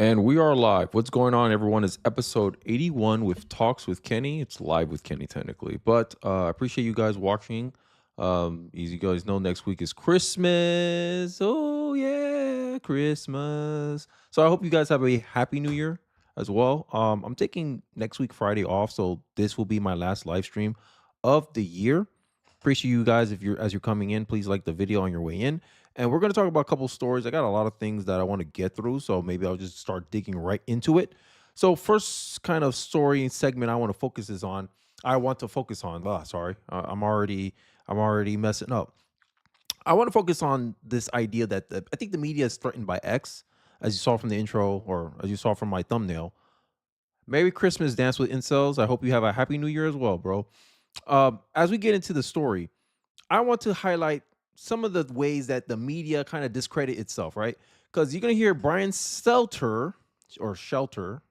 And we are live. What's going on, everyone? Is episode 81 with Talks with Kenny. It's live with Kenny, technically. But I appreciate you guys watching. As you guys know, next week is Christmas. Oh, yeah, Christmas. So I hope you guys have a happy new year as well. I'm taking next week, Friday, off. So this will be my last live stream of the year. Appreciate you guys. As you're coming in, please like the video on your way in. And we're going to talk about a couple stories. I got a lot of things that I want to get through, so maybe I'll just start digging right into it. So first kind of story and segment I want to focus is on. I want to focus on. Sorry, I'm already messing up. I want to focus on this idea that I think the media is threatened by X, as you saw from the intro or as you saw from my thumbnail. Merry Christmas, dance with incels. I hope you have a happy New Year as well, bro. As we get into the story, I want to highlight some of the ways that the media kind of discredit itself, right? Because you're gonna hear Brian Stelter or Shelter,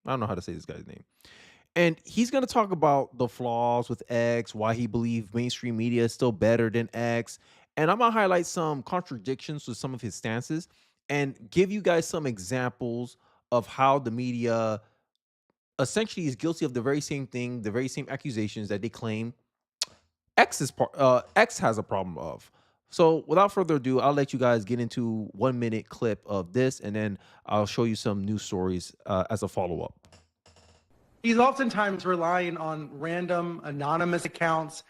I don't know how to say this guy's name, and he's gonna talk about the flaws with X, why he believes mainstream media is still better than X, and I'm gonna highlight some contradictions with some of his stances and give you guys some examples of how the media essentially is guilty of the very same thing, the very same accusations that they claim X has a problem of. So without further ado, I'll let you guys get into 1 minute clip of this, and then I'll show you some news stories as a follow up. He's oftentimes relying on random anonymous accounts,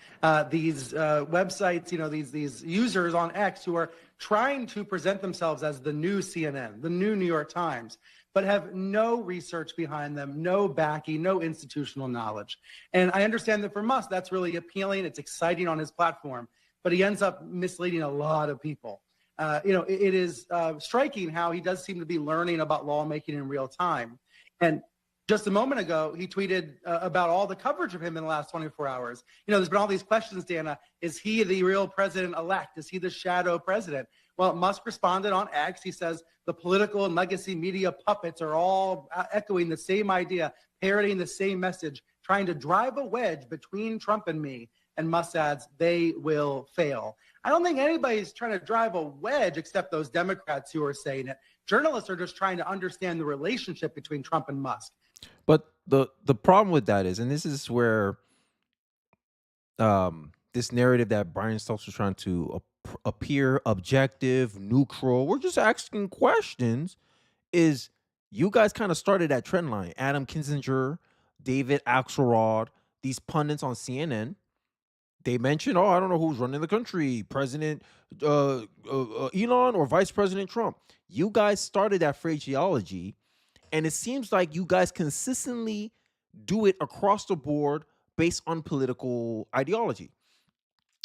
these websites, these users on X who are trying to present themselves as the new CNN, the new New York Times, but have no research behind them, no backing, no institutional knowledge. And I understand that for Musk, that's really appealing. It's exciting on his platform, but he ends up misleading a lot of people. It is striking how he does seem to be learning about lawmaking in real time. And just a moment ago, he tweeted about all the coverage of him in the last 24 hours. There's been all these questions, Dana. Is he the real president-elect? Is he the shadow president? Well, Musk responded on X. He says the political and legacy media puppets are all echoing the same idea, parroting the same message, trying to drive a wedge between Trump and me. And Musk adds, they will fail. I don't think anybody's trying to drive a wedge except those Democrats who are saying it. Journalists are just trying to understand the relationship between Trump and Musk. But the problem with that is, and this is where this narrative that Brian Stokes was trying to appear objective, neutral, we're just asking questions, is you guys kind of started that trend line. Adam Kinzinger, David Axelrod, these pundits on CNN, they mentioned, I don't know who's running the country, President Elon or Vice President Trump. You guys started that phraseology, and it seems like you guys consistently do it across the board based on political ideology.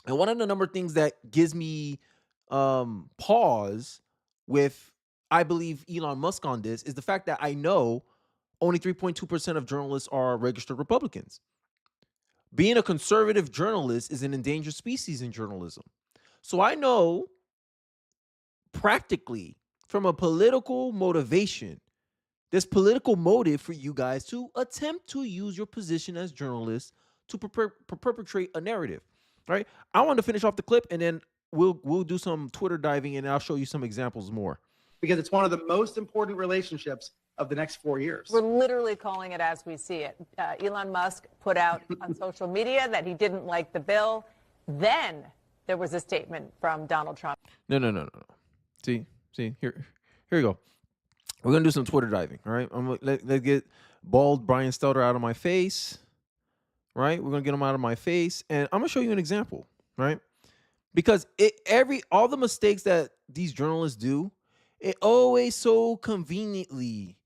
And one of the number of things that gives me pause with, I believe, Elon Musk on this is the fact that I know only 3.2% of journalists are registered Republicans. Being a conservative journalist is an endangered species in journalism. So I know practically from a political motivation, there's political motive for you guys to attempt to use your position as journalists to perpetrate a narrative, right? I want to finish off the clip, and then we'll do some Twitter diving, and I'll show you some examples more. Because it's one of the most important relationships of the next 4 years. We're literally calling it as we see it. Elon Musk put out on social media that he didn't like the bill. Then there was a statement from Donald Trump. No. See, here you go. We're gonna do some Twitter diving, all right? Let's get bald Brian Stelter out of my face, right? We're gonna get him out of my face, and I'm gonna show you an example, right? Because all the mistakes that these journalists do, it always so conveniently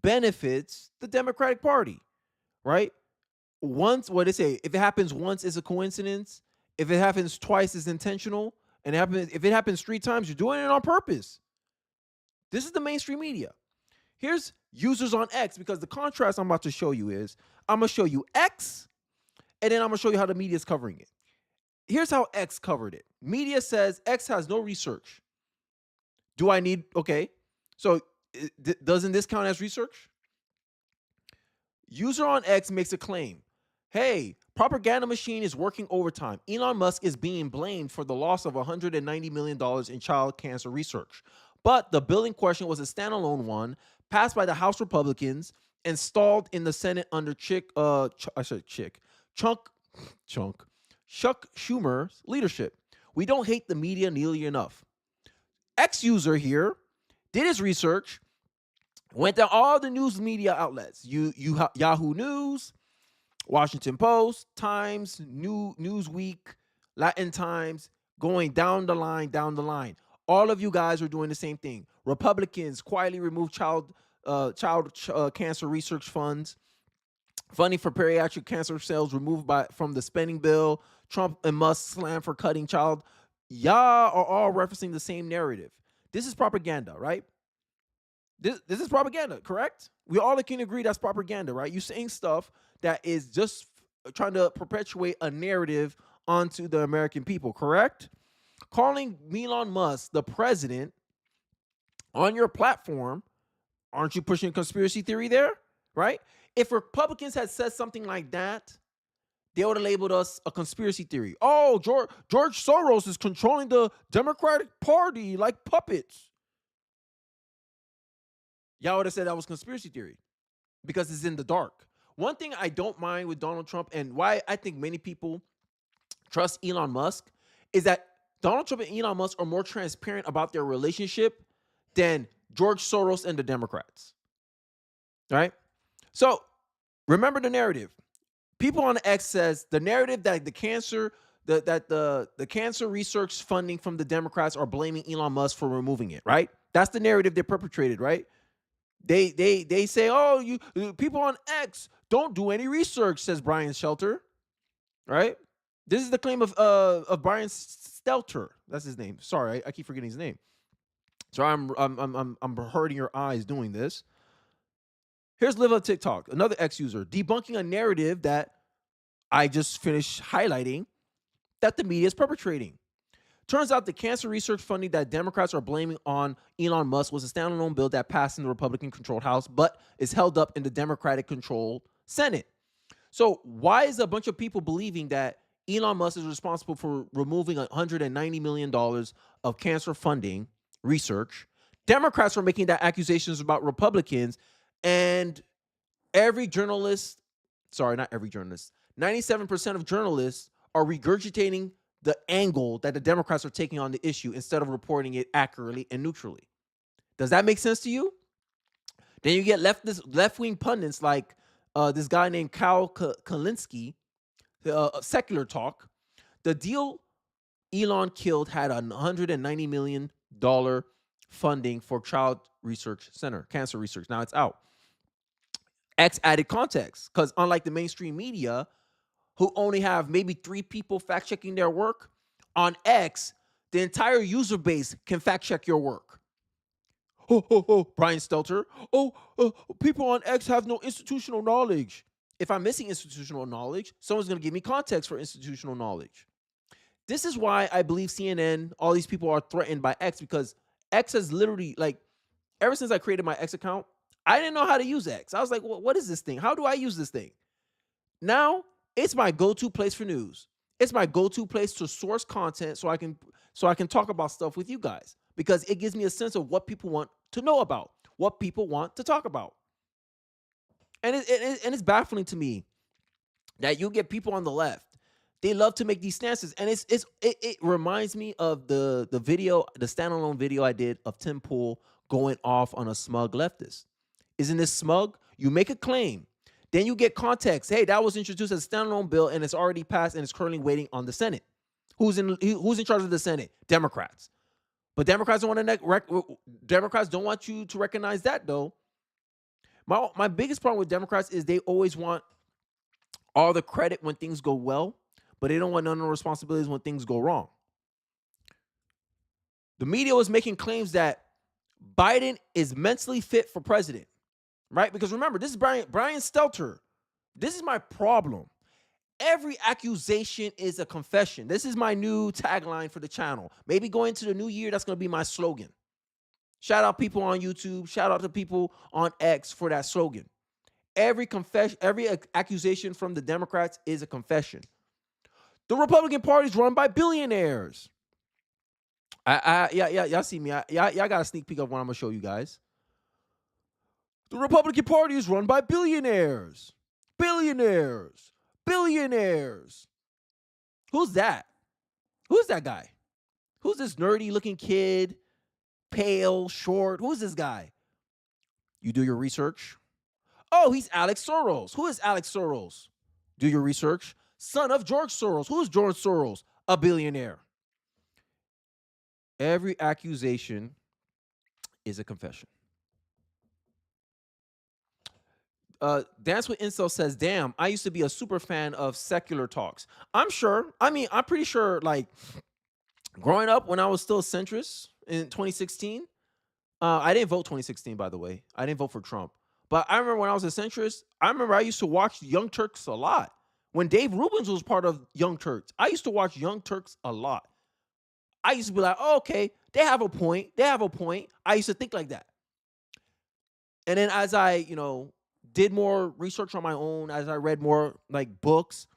benefits the Democratic Party, right? Once, what they say, if it happens once, it's a coincidence. If it happens twice, it's intentional. And if it happens 3 times, you're doing it on purpose. This is the mainstream media. Here's users on X, because the contrast I'm about to show you is, I'm going to show you X, and then I'm going to show you how the media is covering it. Here's how X covered it. Media says X has no research. Okay, so doesn't this count as research? User on X makes a claim. Hey, propaganda machine is working overtime. Elon Musk is being blamed for the loss of $190 million in child cancer research. But the bill in question was a standalone one passed by the House Republicans and stalled in the Senate under Chuck Schumer's leadership. We don't hate the media nearly enough. X-user here did his research, went to all the news media outlets, Yahoo News, Washington Post, Times, Newsweek, Latin Times, going down the line. All of you guys are doing the same thing. Republicans quietly remove child cancer research funds. Funding for pediatric cancer cells removed from the spending bill. Trump and Musk slam for cutting child. Y'all are all referencing the same narrative. This is propaganda, right? This is propaganda, correct? We all can agree that's propaganda, right? You're saying stuff that is just trying to perpetuate a narrative onto the American people, correct? Calling Elon Musk the president on your platform, aren't you pushing a conspiracy theory there, right? If Republicans had said something like that, they would have labeled us a conspiracy theory. Oh, George Soros is controlling the Democratic Party like puppets. Y'all would have said that was conspiracy theory because it's in the dark. One thing I don't mind with Donald Trump and why I think many people trust Elon Musk is that Donald Trump and Elon Musk are more transparent about their relationship than George Soros and the Democrats. Right? So remember the narrative. People on X says the narrative that the cancer research funding from the Democrats are blaming Elon Musk for removing it, right? That's the narrative they perpetrated, right? They say, oh, you people on X don't do any research, says Brian Slether, right? This is the claim of Brian Stelter. That's his name. Sorry, I keep forgetting his name. So I'm hurting your eyes doing this. Here's Live on TikTok, another X user, debunking a narrative that I just finished highlighting that the media is perpetrating. Turns out the cancer research funding that Democrats are blaming on Elon Musk was a standalone bill that passed in the Republican-controlled House, but is held up in the Democratic-controlled Senate. So why is a bunch of people believing that Elon Musk is responsible for removing $190 million of cancer funding research? Democrats are making that accusations about Republicans, and every journalist, sorry, not every journalist, 97% of journalists are regurgitating the angle that the Democrats are taking on the issue instead of reporting it accurately and neutrally. Does that make sense to you? Then you get left-wing pundits like this guy named Kyle Kalinske, Secular Talk. The deal Elon killed had a $190 million funding for child research center, cancer research. Now it's out. X added context because unlike the mainstream media, who only have maybe 3 people fact-checking their work, on X, the entire user base can fact-check your work. Brian Stelter. People on X have no institutional knowledge. If I'm missing institutional knowledge, someone's going to give me context for institutional knowledge. This is why I believe CNN, all these people are threatened by X, because X has literally, like, ever since I created my X account, I didn't know how to use X. I was like, what is this thing? How do I use this thing? Now, it's my go-to place for news. It's my go-to place to source content so I can talk about stuff with you guys, because it gives me a sense of what people want to know about, what people want to talk about. And it's baffling to me that you get people on the left. They love to make these stances, and it reminds me of the standalone video I did of Tim Pool going off on a smug leftist. Isn't this smug? You make a claim. Then you get context. Hey, that was introduced as a standalone bill and it's already passed and it's currently waiting on the Senate. Who's in charge of the Senate? Democrats. But Democrats don't want you to recognize that, though. My biggest problem with Democrats is they always want all the credit when things go well, but they don't want none of the responsibilities when things go wrong. The media was making claims that Biden is mentally fit for president. Right? Because remember, this is Brian Stelter. This is my problem. Every accusation is a confession. This is my new tagline for the channel. Maybe going into the new year, that's going to be my slogan. Shout out people on YouTube. Shout out to people on X for that slogan. Every accusation from the Democrats is a confession. The Republican Party is run by billionaires. Y'all see me. Y'all got a sneak peek of what I'm going to show you guys. The Republican Party is run by billionaires. Billionaires. Billionaires. Who's that? Who's that guy? Who's this nerdy looking kid? Pale, short. Who's this guy? You do your research. Oh, he's Alex Soros. Who is Alex Soros? Do your research. Son of George Soros. Who is George Soros? A billionaire. Every accusation is a confession. Dance with Incel says, damn, I used to be a super fan of secular talks. I'm pretty sure, like, growing up when I was still a centrist in 2016, I didn't vote 2016, by the way. I didn't vote for Trump. But I remember when I was a centrist, I used to watch Young Turks a lot. When Dave Rubens was part of Young Turks, I used to watch Young Turks a lot. I used to be like, oh, okay, they have a point. They have a point. I used to think like that. And then as I, did more research on my own, as I read more like books,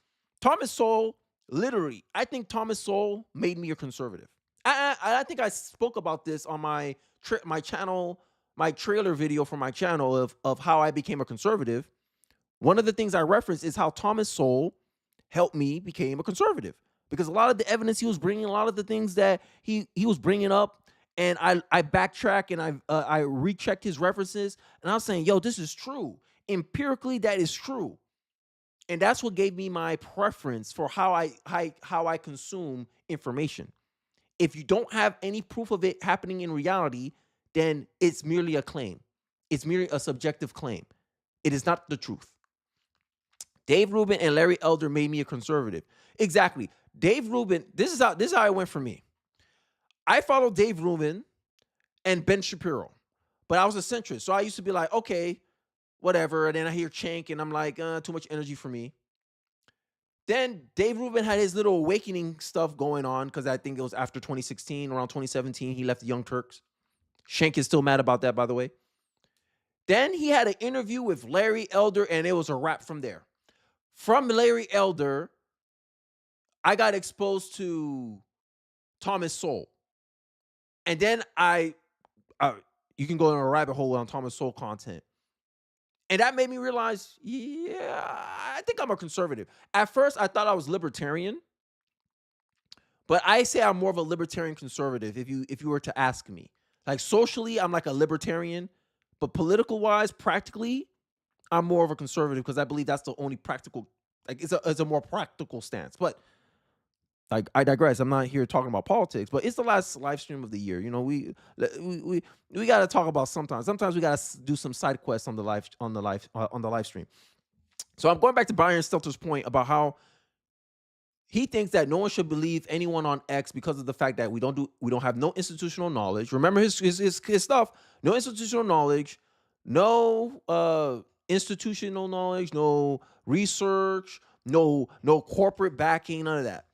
Thomas Sowell, literally, I think Thomas Sowell made me a conservative. I think I spoke about this on my channel, my trailer video for my channel of how I became a conservative. One of the things I referenced is how Thomas Sowell helped me become a conservative, because a lot of the evidence he was bringing, a lot of the things that he was bringing up, and I backtrack and I rechecked his references, and I was saying, yo, this is true. Empirically, that is true. And that's what gave me my preference for how I consume information. If you don't have any proof of it happening in reality, then it's merely a claim. It's merely a subjective claim. It is not the truth. Dave Rubin and Larry Elder made me a conservative. Exactly. Dave Rubin, this is how it went for me. I followed Dave Rubin and Ben Shapiro, but I was a centrist. So I used to be like, okay, whatever. And then I hear Cenk and I'm like, too much energy for me. Then Dave Rubin had his little awakening stuff going on, because I think it was after 2016, around 2017, he left the Young Turks. Cenk is still mad about that, by the way. Then he had an interview with Larry Elder, and it was a wrap from there. From Larry Elder, I got exposed to Thomas Sowell. And then you can go in a rabbit hole on Thomas Sowell content. And that made me realize, yeah, I think I'm a conservative. At first, I thought I was libertarian, but I say I'm more of a libertarian conservative if you were to ask me. Like, socially, I'm like a libertarian, but political-wise, practically, I'm more of a conservative, because I believe that's the only practical, like, it's a more practical stance. But like, I digress. I'm not here talking about politics, but it's the last live stream of the year. We got to talk about sometimes. Sometimes we got to do some side quests on the live stream. So I'm going back to Brian Slether's point about how he thinks that no one should believe anyone on X because of the fact that we don't have no institutional knowledge. Remember his stuff. No institutional knowledge, no institutional knowledge, no research, no corporate backing, none of that.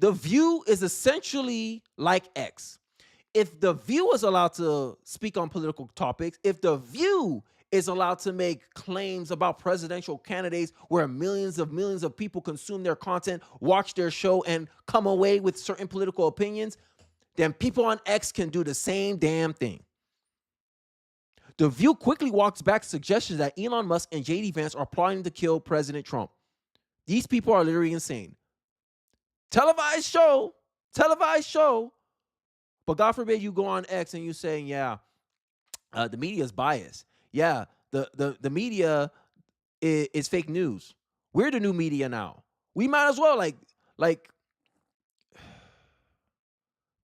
The View is essentially like X. If The View is allowed to speak on political topics, if The View is allowed to make claims about presidential candidates where millions of people consume their content, watch their show, and come away with certain political opinions, then people on X can do the same damn thing. The View quickly walks back suggestions that Elon Musk and J.D. Vance are plotting to kill President Trump. These people are literally insane. Televised show, but God forbid you go on X and you saying, yeah, the media is biased. Yeah, the media is fake news. We're the new media now. We might as well, like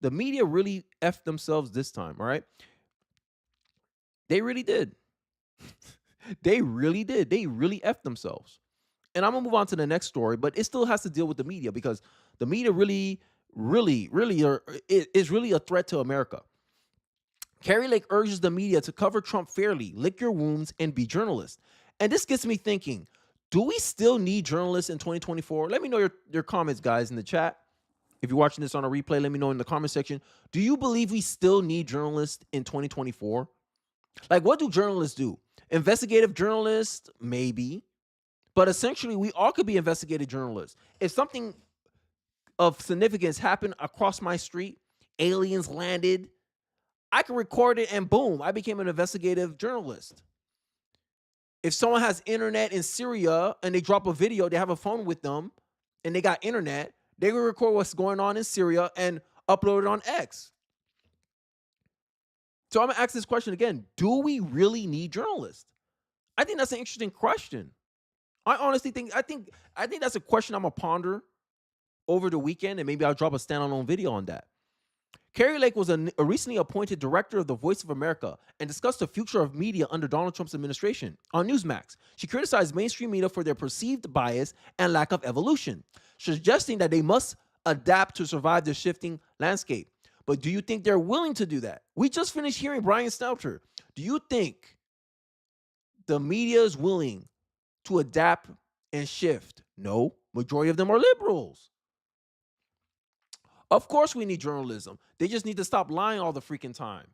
the media really effed themselves this time, all right? They really did. They really did. They really effed themselves. And I'm going to move on to the next story, but it still has to deal with the media, because the media really is really a threat to America. Carrie Lake urges the media to cover Trump fairly, lick your wounds, and be journalists. And this gets me thinking, do we still need journalists in 2024? Let me know your comments, guys, in the chat. If you're watching this on a replay, let me know in the comment section. Do you believe we still need journalists in 2024? Like, what do journalists do? Investigative journalists? Maybe. But essentially, we all could be investigative journalists. If something of significance happened across my street, aliens landed, I could record it and boom, I became an investigative journalist. If someone has internet in Syria and they drop a video, they have a phone with them and they got internet, they will record what's going on in Syria and upload it on X. So I'm gonna ask this question again. Do we really need journalists? I think that's an interesting question. I honestly think that's a question I'm gonna ponder over the weekend, and maybe I'll drop a standalone video on that. Carrie Lake was a recently appointed director of the Voice of America and discussed the future of media under Donald Trump's administration. On Newsmax, she criticized mainstream media for their perceived bias and lack of evolution, suggesting that they must adapt to survive the shifting landscape. But do you think they're willing to do that? We just finished hearing Brian Slether. Do you think the media is willing to adapt and shift? No, majority of them are liberals. Of course we need journalism. They just need to stop lying all the freaking time.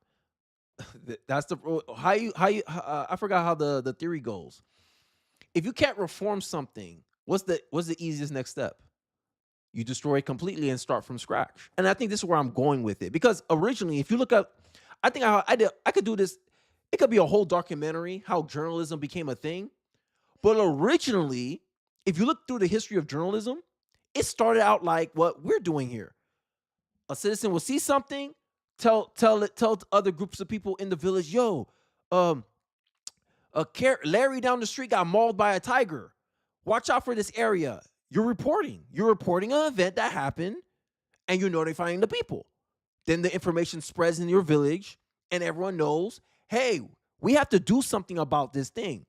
That's the I forgot how the theory goes. If you can't reform something, what's the easiest next step? You destroy it completely and start from scratch. And I think this is where I'm going with it, because originally, if you look up, I think I could do this. It could be a whole documentary how journalism became a thing. But originally, if you look through the history of journalism, it started out like what we're doing here. A citizen will see something, tell other groups of people in the village, yo, Larry down the street got mauled by a tiger. Watch out for this area. You're reporting an event that happened, and you're notifying the people. Then the information spreads in your village, and everyone knows, hey, we have to do something about this thing.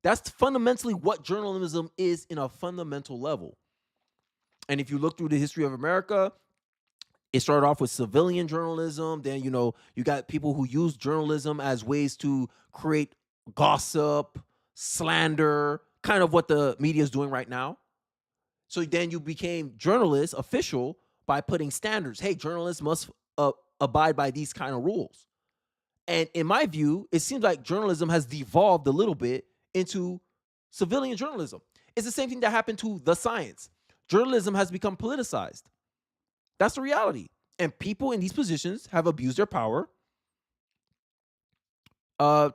That's fundamentally what journalism is in a fundamental level. And if you look through the history of America, it started off with civilian journalism. Then, you got people who use journalism as ways to create gossip, slander, kind of what the media is doing right now. So then you became journalists, official, by putting standards. Hey, journalists must abide by these kind of rules. And in my view, it seems like journalism has devolved a little bit into civilian journalism. It's the same thing that happened to the science. Journalism has become politicized. That's the reality. And people in these positions have abused their power. And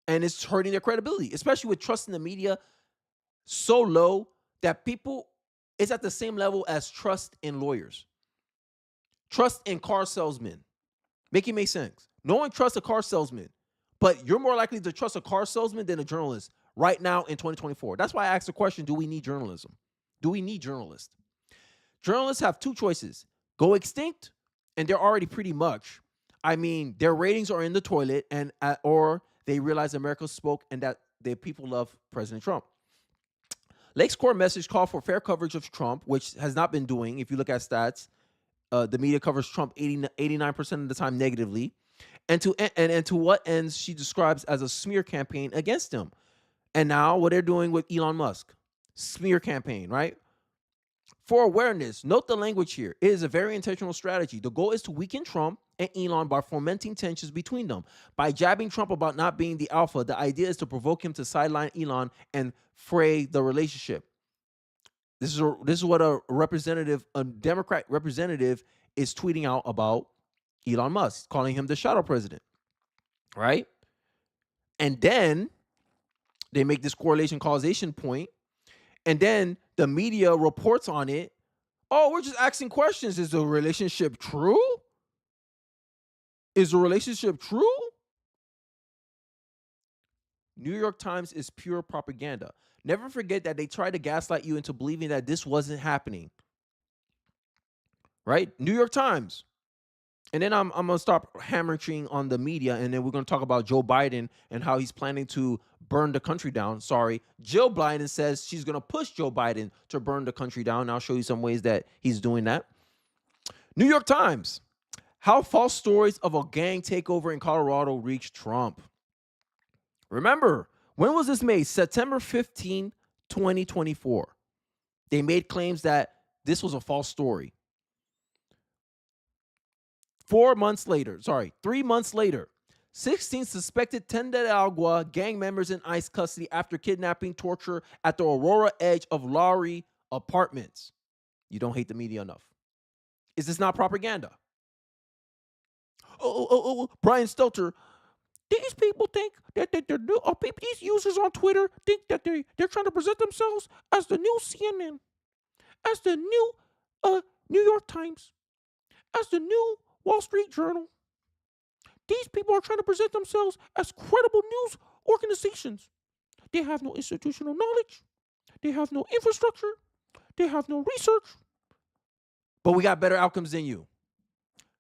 it's hurting their credibility, especially with trust in the media so low that it's at the same level as trust in lawyers. Trust in car salesmen. Make it make sense. No one trusts a car salesman, but you're more likely to trust a car salesman than a journalist right now in 2024. That's why I asked the question, do we need journalism? Do we need journalists? Journalists have two choices. Go extinct, and they're already pretty much. I mean, their ratings are in the toilet, or they realize America spoke and that the people love President Trump. Lake's core message called for fair coverage of Trump, which has not been doing. If you look at stats, the media covers Trump 89% of the time negatively. And to what ends she describes as a smear campaign against him. And now what they're doing with Elon Musk. Smear campaign, right? For awareness, note the language here. It is a very intentional strategy. The goal is to weaken Trump and Elon by fomenting tensions between them. By jabbing Trump about not being the alpha, the idea is to provoke him to sideline Elon and fray the relationship. This is what a Democrat representative is tweeting out about Elon Musk, calling him the shadow president, right? And then they make this correlation causation point, and then the media reports on it. Oh, we're just asking questions. Is the relationship true? Is the relationship true? New York Times is pure propaganda. Never forget that they tried to gaslight you into believing that this wasn't happening. Right? New York Times. And then I'm going to stop hammering on the media, and then we're going to talk about Joe Biden and how he's planning to burn the country down. Sorry. Jill Biden says she's going to push Joe Biden to burn the country down. And I'll show you some ways that he's doing that. New York Times. How false stories of a gang takeover in Colorado reached Trump. Remember, when was this made? September 15, 2024. They made claims that this was a false story. 3 months later, 16 suspected Tenda de Agua gang members in ICE custody after kidnapping, torture at the Aurora Edge of Lowry apartments. You don't hate the media enough. Is this not propaganda? Brian Stelter, These people think that they're new, or these users on Twitter think that they're trying to present themselves as the new CNN, as the new New York Times, as the new Wall Street Journal. These people are trying to present themselves as credible news organizations. They have no institutional knowledge. They have no infrastructure. They have no research. But we got better outcomes than you.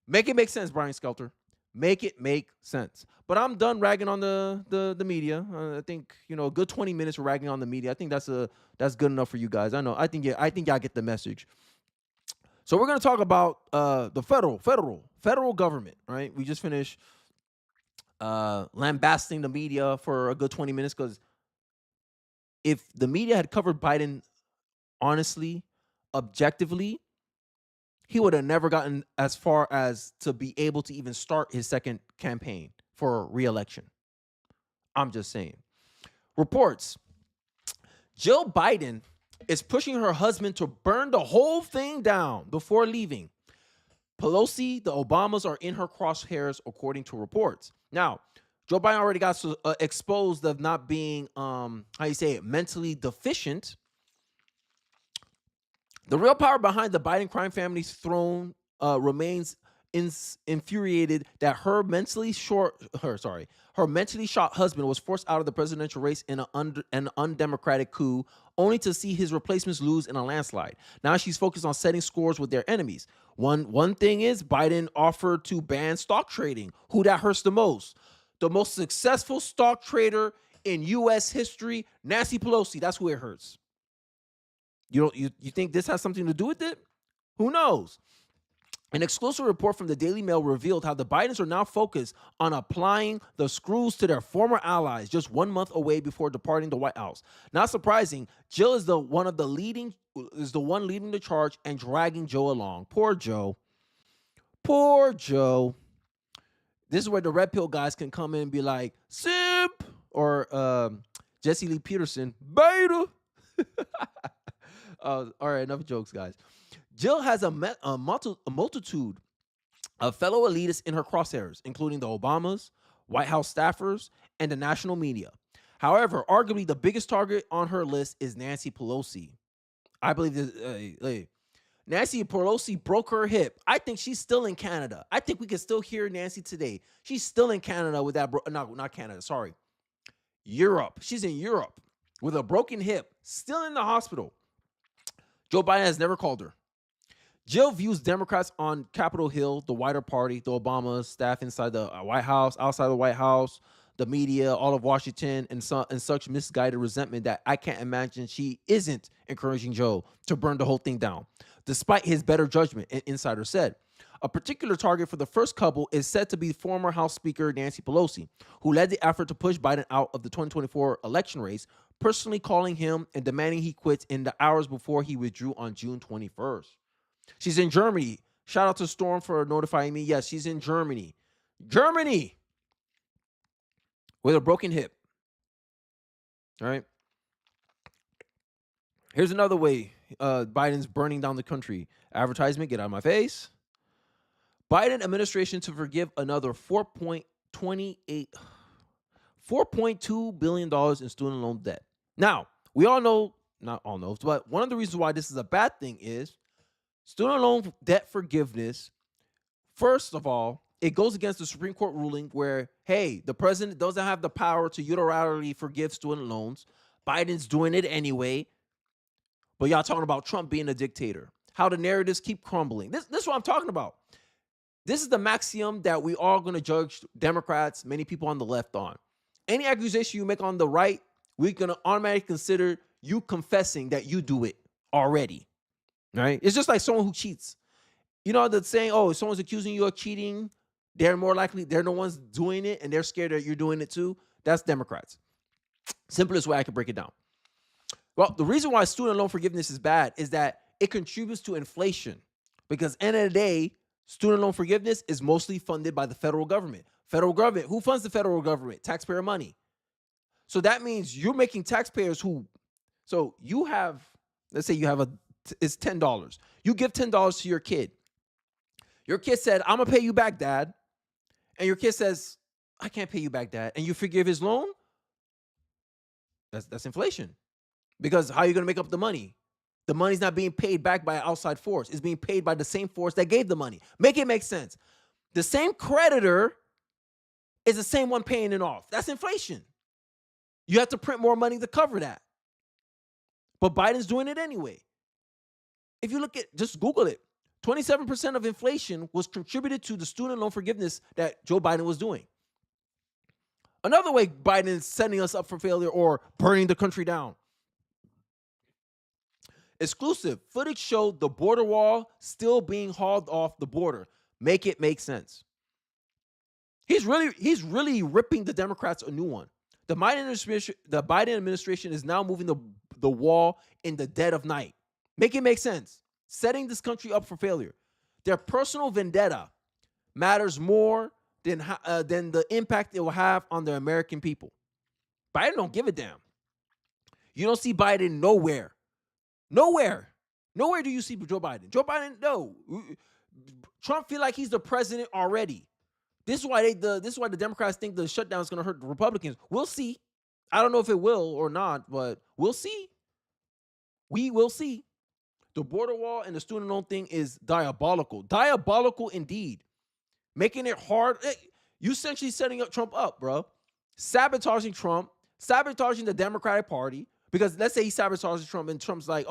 Make it make sense, Brian Slether. Make it make sense. But I'm done ragging on the media. I think a good 20 minutes of ragging on the media. I think that's good enough for you guys. I know. I think y'all get the message. So we're gonna talk about the federal government. Right? We just finished lambasting the media for a good 20 minutes because if the media had covered Biden honestly, objectively, he would have never gotten as far as to be able to even start his second campaign for re-election. I'm just saying. Reports. Jill Biden is pushing her husband to burn the whole thing down before leaving. Pelosi, the Obamas are in her crosshairs, according to reports. Now, Joe Biden already got exposed of not being, mentally deficient. The real power behind the Biden crime family's throne remains infuriated that her mentally shot husband was forced out of the presidential race in an undemocratic coup, only to see his replacements lose in a landslide. Now she's focused on setting scores with their enemies. One thing is Biden offered to ban stock trading. Who that hurts the most? The most successful stock trader in U.S. history, Nancy Pelosi. That's who it hurts. You think this has something to do with it? Who knows? An exclusive report from the Daily Mail revealed how the Bidens are now focused on applying the screws to their former allies just 1 month away before departing the White House. Not surprising, Jill is the one leading the charge and dragging Joe along. Poor Joe. Poor Joe. This is where the red pill guys can come in and be like, simp, or Jesse Lee Peterson, beta. All right, enough jokes, guys. Jill has a multitude of fellow elitists in her crosshairs, including the Obamas, White House staffers, and the national media. However, arguably the biggest target on her list is Nancy Pelosi. I believe this. Nancy Pelosi broke her hip. I think she's still in Canada. I think we can still hear Nancy today. She's still in Canada with that. Not Canada. Sorry, Europe. She's in Europe with a broken hip, still in the hospital. Joe Biden has never called her. Jill views Democrats on Capitol Hill, the wider party, the Obamas, staff inside the White House, outside the White House, the media, all of Washington, and such misguided resentment that I can't imagine she isn't encouraging Joe to burn the whole thing down, despite his better judgment, an insider said. A particular target for the first couple is said to be former House Speaker Nancy Pelosi, who led the effort to push Biden out of the 2024 election race, personally calling him and demanding he quits in the hours before he withdrew on June 21st. She's in Germany. Shout out to Storm for notifying me. Yes, she's in Germany. Germany! With a broken hip. All right. Here's another way Biden's burning down the country. Advertisement, get out of my face. Biden administration to forgive another $4.2 billion in student loan debt. Now, we all know, not all know, but one of the reasons why this is a bad thing is student loan debt forgiveness. First of all, it goes against the Supreme Court ruling where, hey, the president doesn't have the power to unilaterally forgive student loans. Biden's doing it anyway. But y'all talking about Trump being a dictator. How the narratives keep crumbling. This is what I'm talking about. This is the maxium that we are going to judge Democrats, many people on the left on. Any accusation you make on the right, we're going to automatically consider you confessing that you do it already. Right? It's just like someone who cheats. You know, the saying, oh, if someone's accusing you of cheating, they're more likely, they're the ones doing it, and they're scared that you're doing it too. That's Democrats. Simplest way I can break it down. Well, the reason why student loan forgiveness is bad is that it contributes to inflation. Because end of the day, student loan forgiveness is mostly funded by the federal government. Federal government, who funds the federal government? Taxpayer money. So that means you're making taxpayers so you have, let's say you have it's $10. You give $10 to your kid. Your kid said, I'm going to pay you back, Dad. And your kid says, I can't pay you back that. And you forgive his loan? That's inflation. Because how are you going to make up the money? The money's not being paid back by an outside force. It's being paid by the same force that gave the money. Make it make sense. The same creditor is the same one paying it off. That's inflation. You have to print more money to cover that. But Biden's doing it anyway. If you look at, just Google it, 27% of inflation was contributed to the student loan forgiveness that Joe Biden was doing. Another way Biden is setting us up for failure or burning the country down. Exclusive footage showed the border wall still being hauled off the border. Make it make sense. He's really ripping the Democrats a new one. The Biden administration is now moving the wall in the dead of night. Make it make sense. Setting this country up for failure. Their personal vendetta matters more than the impact it will have on the American people. Biden don't give a damn. You don't see Biden nowhere. Nowhere do you see Joe Biden. Joe Biden, no. Trump feel like he's the president already. This is why the Democrats think the shutdown is going to hurt the Republicans. We'll see. I don't know if it will or not, but we'll see. We will see. The border wall and the student loan thing is diabolical. Diabolical indeed. Making it hard. You essentially setting up Trump up, bro. Sabotaging Trump. Sabotaging the Democratic Party. Because let's say he sabotages Trump and Trump's like,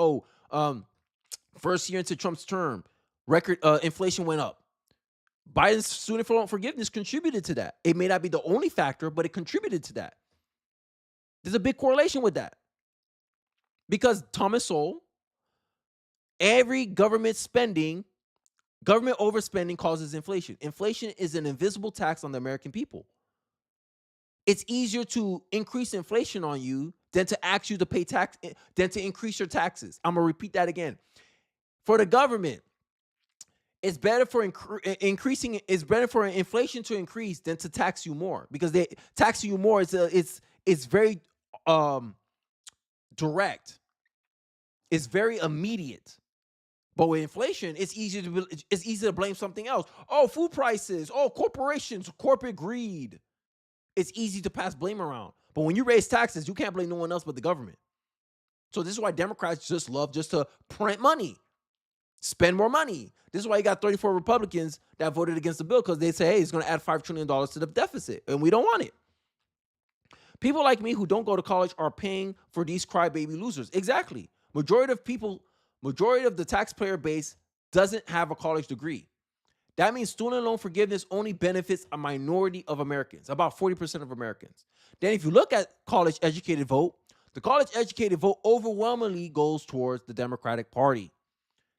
first year into Trump's term, record inflation went up. Biden's student loan forgiveness contributed to that. It may not be the only factor, but it contributed to that. There's a big correlation with that. Because Thomas Sowell, every government overspending causes inflation. Inflation is an invisible tax on the American people. It's easier to increase inflation on you than to ask you to pay tax, than to increase your taxes. I'm going to repeat that again. For the government, it's better for it's better for inflation to increase than to tax you more, because they tax you more it's very direct. It's very immediate. But with inflation, it's easy to blame something else. Oh, food prices. Oh, corporations, corporate greed. It's easy to pass blame around. But when you raise taxes, you can't blame no one else but the government. So this is why Democrats just love just to print money, spend more money. This is why you got 34 Republicans that voted against the bill, because they say, hey, it's going to add $5 trillion to the deficit, and we don't want it. People like me who don't go to college are paying for these crybaby losers. Exactly. Majority of the taxpayer base doesn't have a college degree. That means student loan forgiveness only benefits a minority of Americans, about 40% of Americans. Then if you look at college-educated vote, the college-educated vote overwhelmingly goes towards the Democratic Party.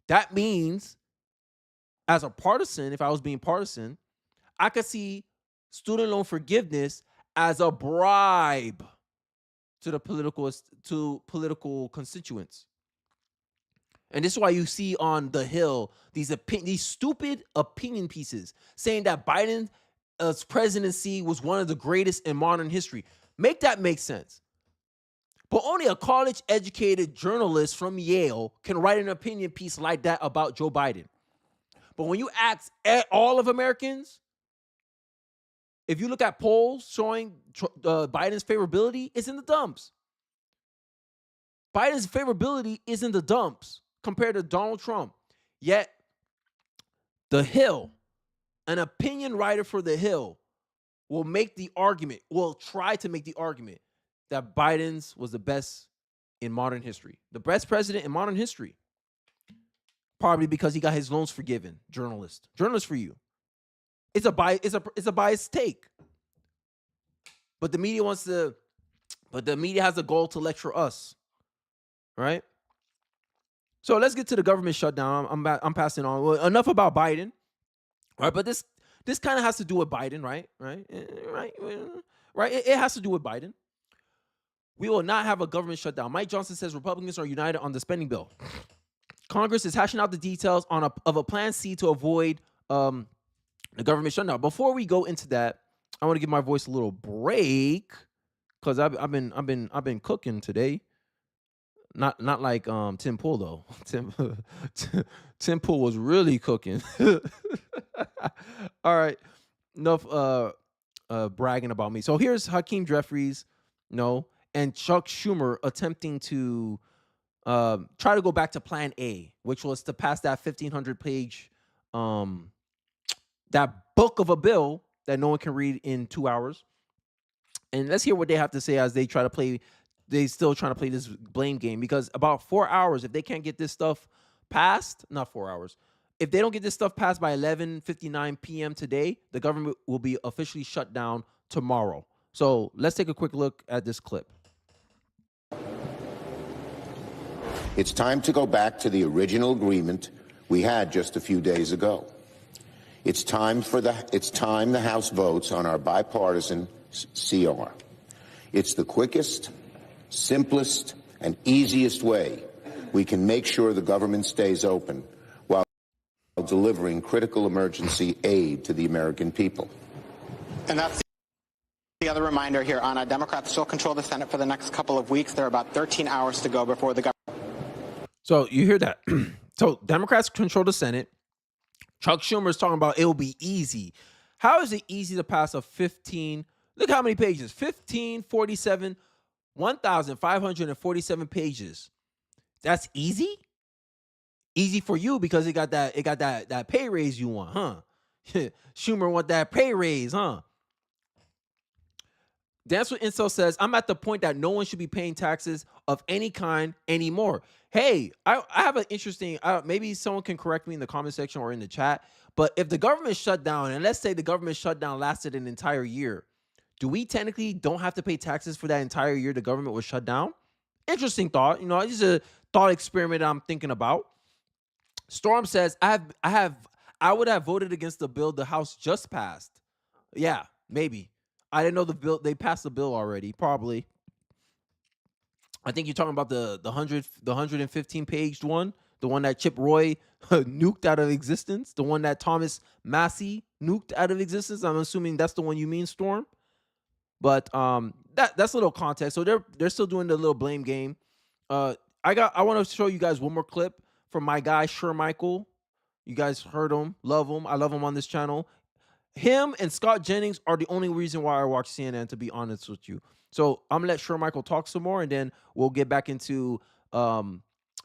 That means, as a partisan, if I was being partisan, I could see student loan forgiveness as a bribe to the political constituents. And this is why you see on the Hill these stupid opinion pieces saying that Biden's presidency was one of the greatest in modern history. Make that make sense. But only a college-educated journalist from Yale can write an opinion piece like that about Joe Biden. But when you ask all of Americans, if you look at polls showing Biden's favorability, it's in the dumps. Biden's favorability is in the dumps compared to Donald Trump. Yet, The Hill, an opinion writer for The Hill, will try to make the argument that Biden's was the best in modern history. The best president in modern history. Probably because he got his loans forgiven. Journalist for you. It's a biased take. But the media has a goal to lecture us. Right? So let's get to the government shutdown. I'm passing on. Well, enough about Biden. All right, but this kind of has to do with Biden, right? Right? It has to do with Biden. We will not have a government shutdown. Mike Johnson says Republicans are united on the spending bill. Congress is hashing out the details of a Plan C to avoid the government shutdown. Before we go into that, I want to give my voice a little break because I've been cooking today. Not like Tim Pool though. Tim Pool was really cooking. All right, enough bragging about me. So here's Hakeem Jeffries, and Chuck Schumer attempting to try to go back to Plan A, which was to pass that 1,500-page that book of a bill that no one can read in 2 hours. And let's hear what they have to say as they try to play. They still trying to play this blame game, because about 4 hours, if they can't get this stuff passed, not 4 hours, if they don't get this stuff passed by 11:59 p.m. today, the government will be officially shut down tomorrow. So let's take a quick look at this clip. It's time to go back to the original agreement we had just a few days ago. It's time the House votes on our bipartisan CR. It's the quickest, simplest, and easiest way we can make sure the government stays open while delivering critical emergency aid to the American people. And that's the other reminder here, Anna. Democrats still control the Senate for the next couple of weeks. There are about 13 hours to go before the government. So you hear that. So Democrats control the Senate. Chuck Schumer is talking about it'll be easy. How is it easy to pass a 15? Look how many pages. 1,547, 1,547 pages. That's easy? Easy for you because it got that pay raise you want, huh? Schumer want that pay raise, huh? Dance with Incel says, I'm at the point that no one should be paying taxes of any kind anymore. Hey, I have an interesting, maybe someone can correct me in the comment section or in the chat, but if the government shut down, and let's say the government shutdown lasted an entire year, do we technically don't have to pay taxes for that entire year the government was shut down? Interesting thought. It's just a thought experiment I'm thinking about. Storm says, I would have voted against the bill the House just passed. Yeah, maybe. I didn't know the bill. They passed the bill already. Probably. I think you're talking about the 115-page one, the one that Chip Roy nuked out of existence, the one that Thomas Massie nuked out of existence. I'm assuming that's the one you mean, Storm. But that's a little context. So they're still doing the little blame game. I want to show you guys one more clip from my guy Shermichael. You guys heard him, love him. I love him on this channel. Him and Scott Jennings are the only reason why I watch CNN, to be honest with you. So I'm going to let Shermichael talk some more, and then we'll get back into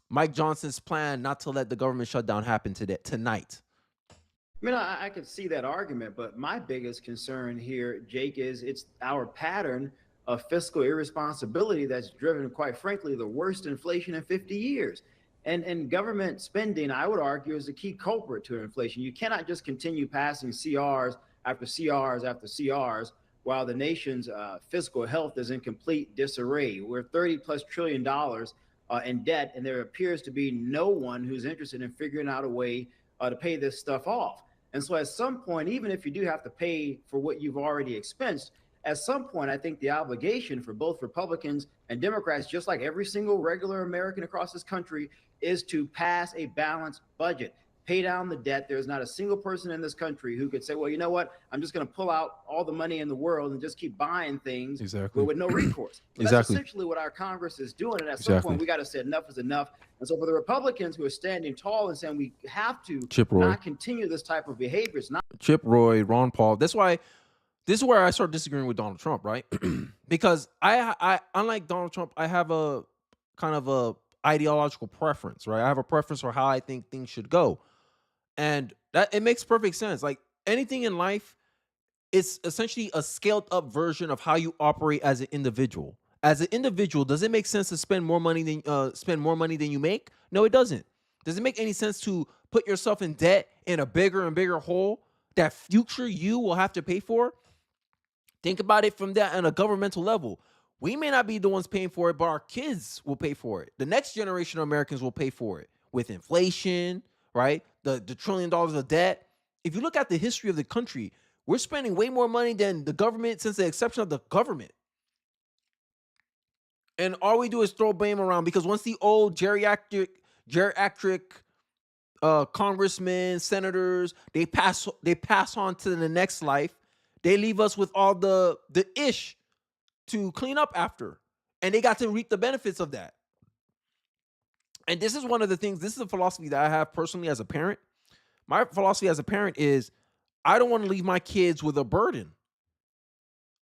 Mike Johnson's plan not to let the government shutdown happen tonight. I mean, I could see that argument, but my biggest concern here, Jake, is it's our pattern of fiscal irresponsibility that's driven, quite frankly, the worst inflation in 50 years. And government spending, I would argue, is a key culprit to inflation. You cannot just continue passing CRs after CRs after CRs while the nation's fiscal health is in complete disarray. We're $30+ trillion in debt, and there appears to be no one who's interested in figuring out a way to pay this stuff off. And so at some point, even if you do have to pay for what you've already expensed, at some point, I think the obligation for both Republicans and Democrats, just like every single regular American across this country, is to pass a balanced budget, pay down the debt. There's not a single person in this country who could say, well, you know what, I'm just going to pull out all the money in the world and just keep buying things with no recourse. That's essentially what our Congress is doing. And at some point, we got to say enough is enough. And so for the Republicans who are standing tall and saying we have to not continue this type of behavior. It's not Chip Roy, Ron Paul. This is where I start disagreeing with Donald Trump, right? Because I unlike Donald Trump, I have a kind of a ideological preference, right? I have a preference for how I think things should go. And that it makes perfect sense. Like anything in life, it's essentially a scaled up version of how you operate as an individual. As an individual, does it make sense to spend more money than you make? No, it doesn't. Does it make any sense to put yourself in debt in a bigger and bigger hole that future you will have to pay for? Think about it from that on a governmental level. We may not be the ones paying for it, but our kids will pay for it. The next generation of Americans will pay for it with inflation, right? The $1 trillion of debt. If you look at the history of the country, we're spending way more money than the government since the exception of the government. And all we do is throw blame around because once the old geriatric congressmen, senators, they pass on to the next life. They leave us with all the ish to clean up after. And they got to reap the benefits of that. And this is one of the things, this is a philosophy that I have personally as a parent. My philosophy as a parent is I don't want to leave my kids with a burden.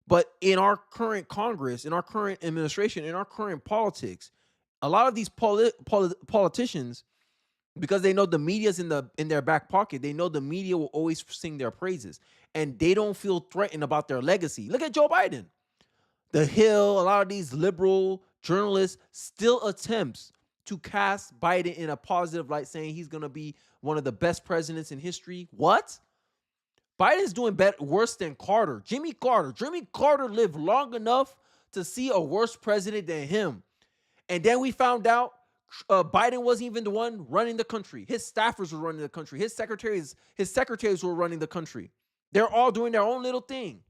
But in our current Congress, in our current administration, in our current politics, a lot of these politicians, because they know the media's in their back pocket, they know the media will always sing their praises, and they don't feel threatened about their legacy. Look at Joe Biden. The Hill, a lot of these liberal journalists still attempts to cast Biden in a positive light, saying he's going to be one of the best presidents in history. What? Biden's doing worse than Carter. Jimmy Carter lived long enough to see a worse president than him. And then we found out Biden wasn't even the one running the country. His staffers were running the country. His secretaries were running the country. They're all doing their own little thing,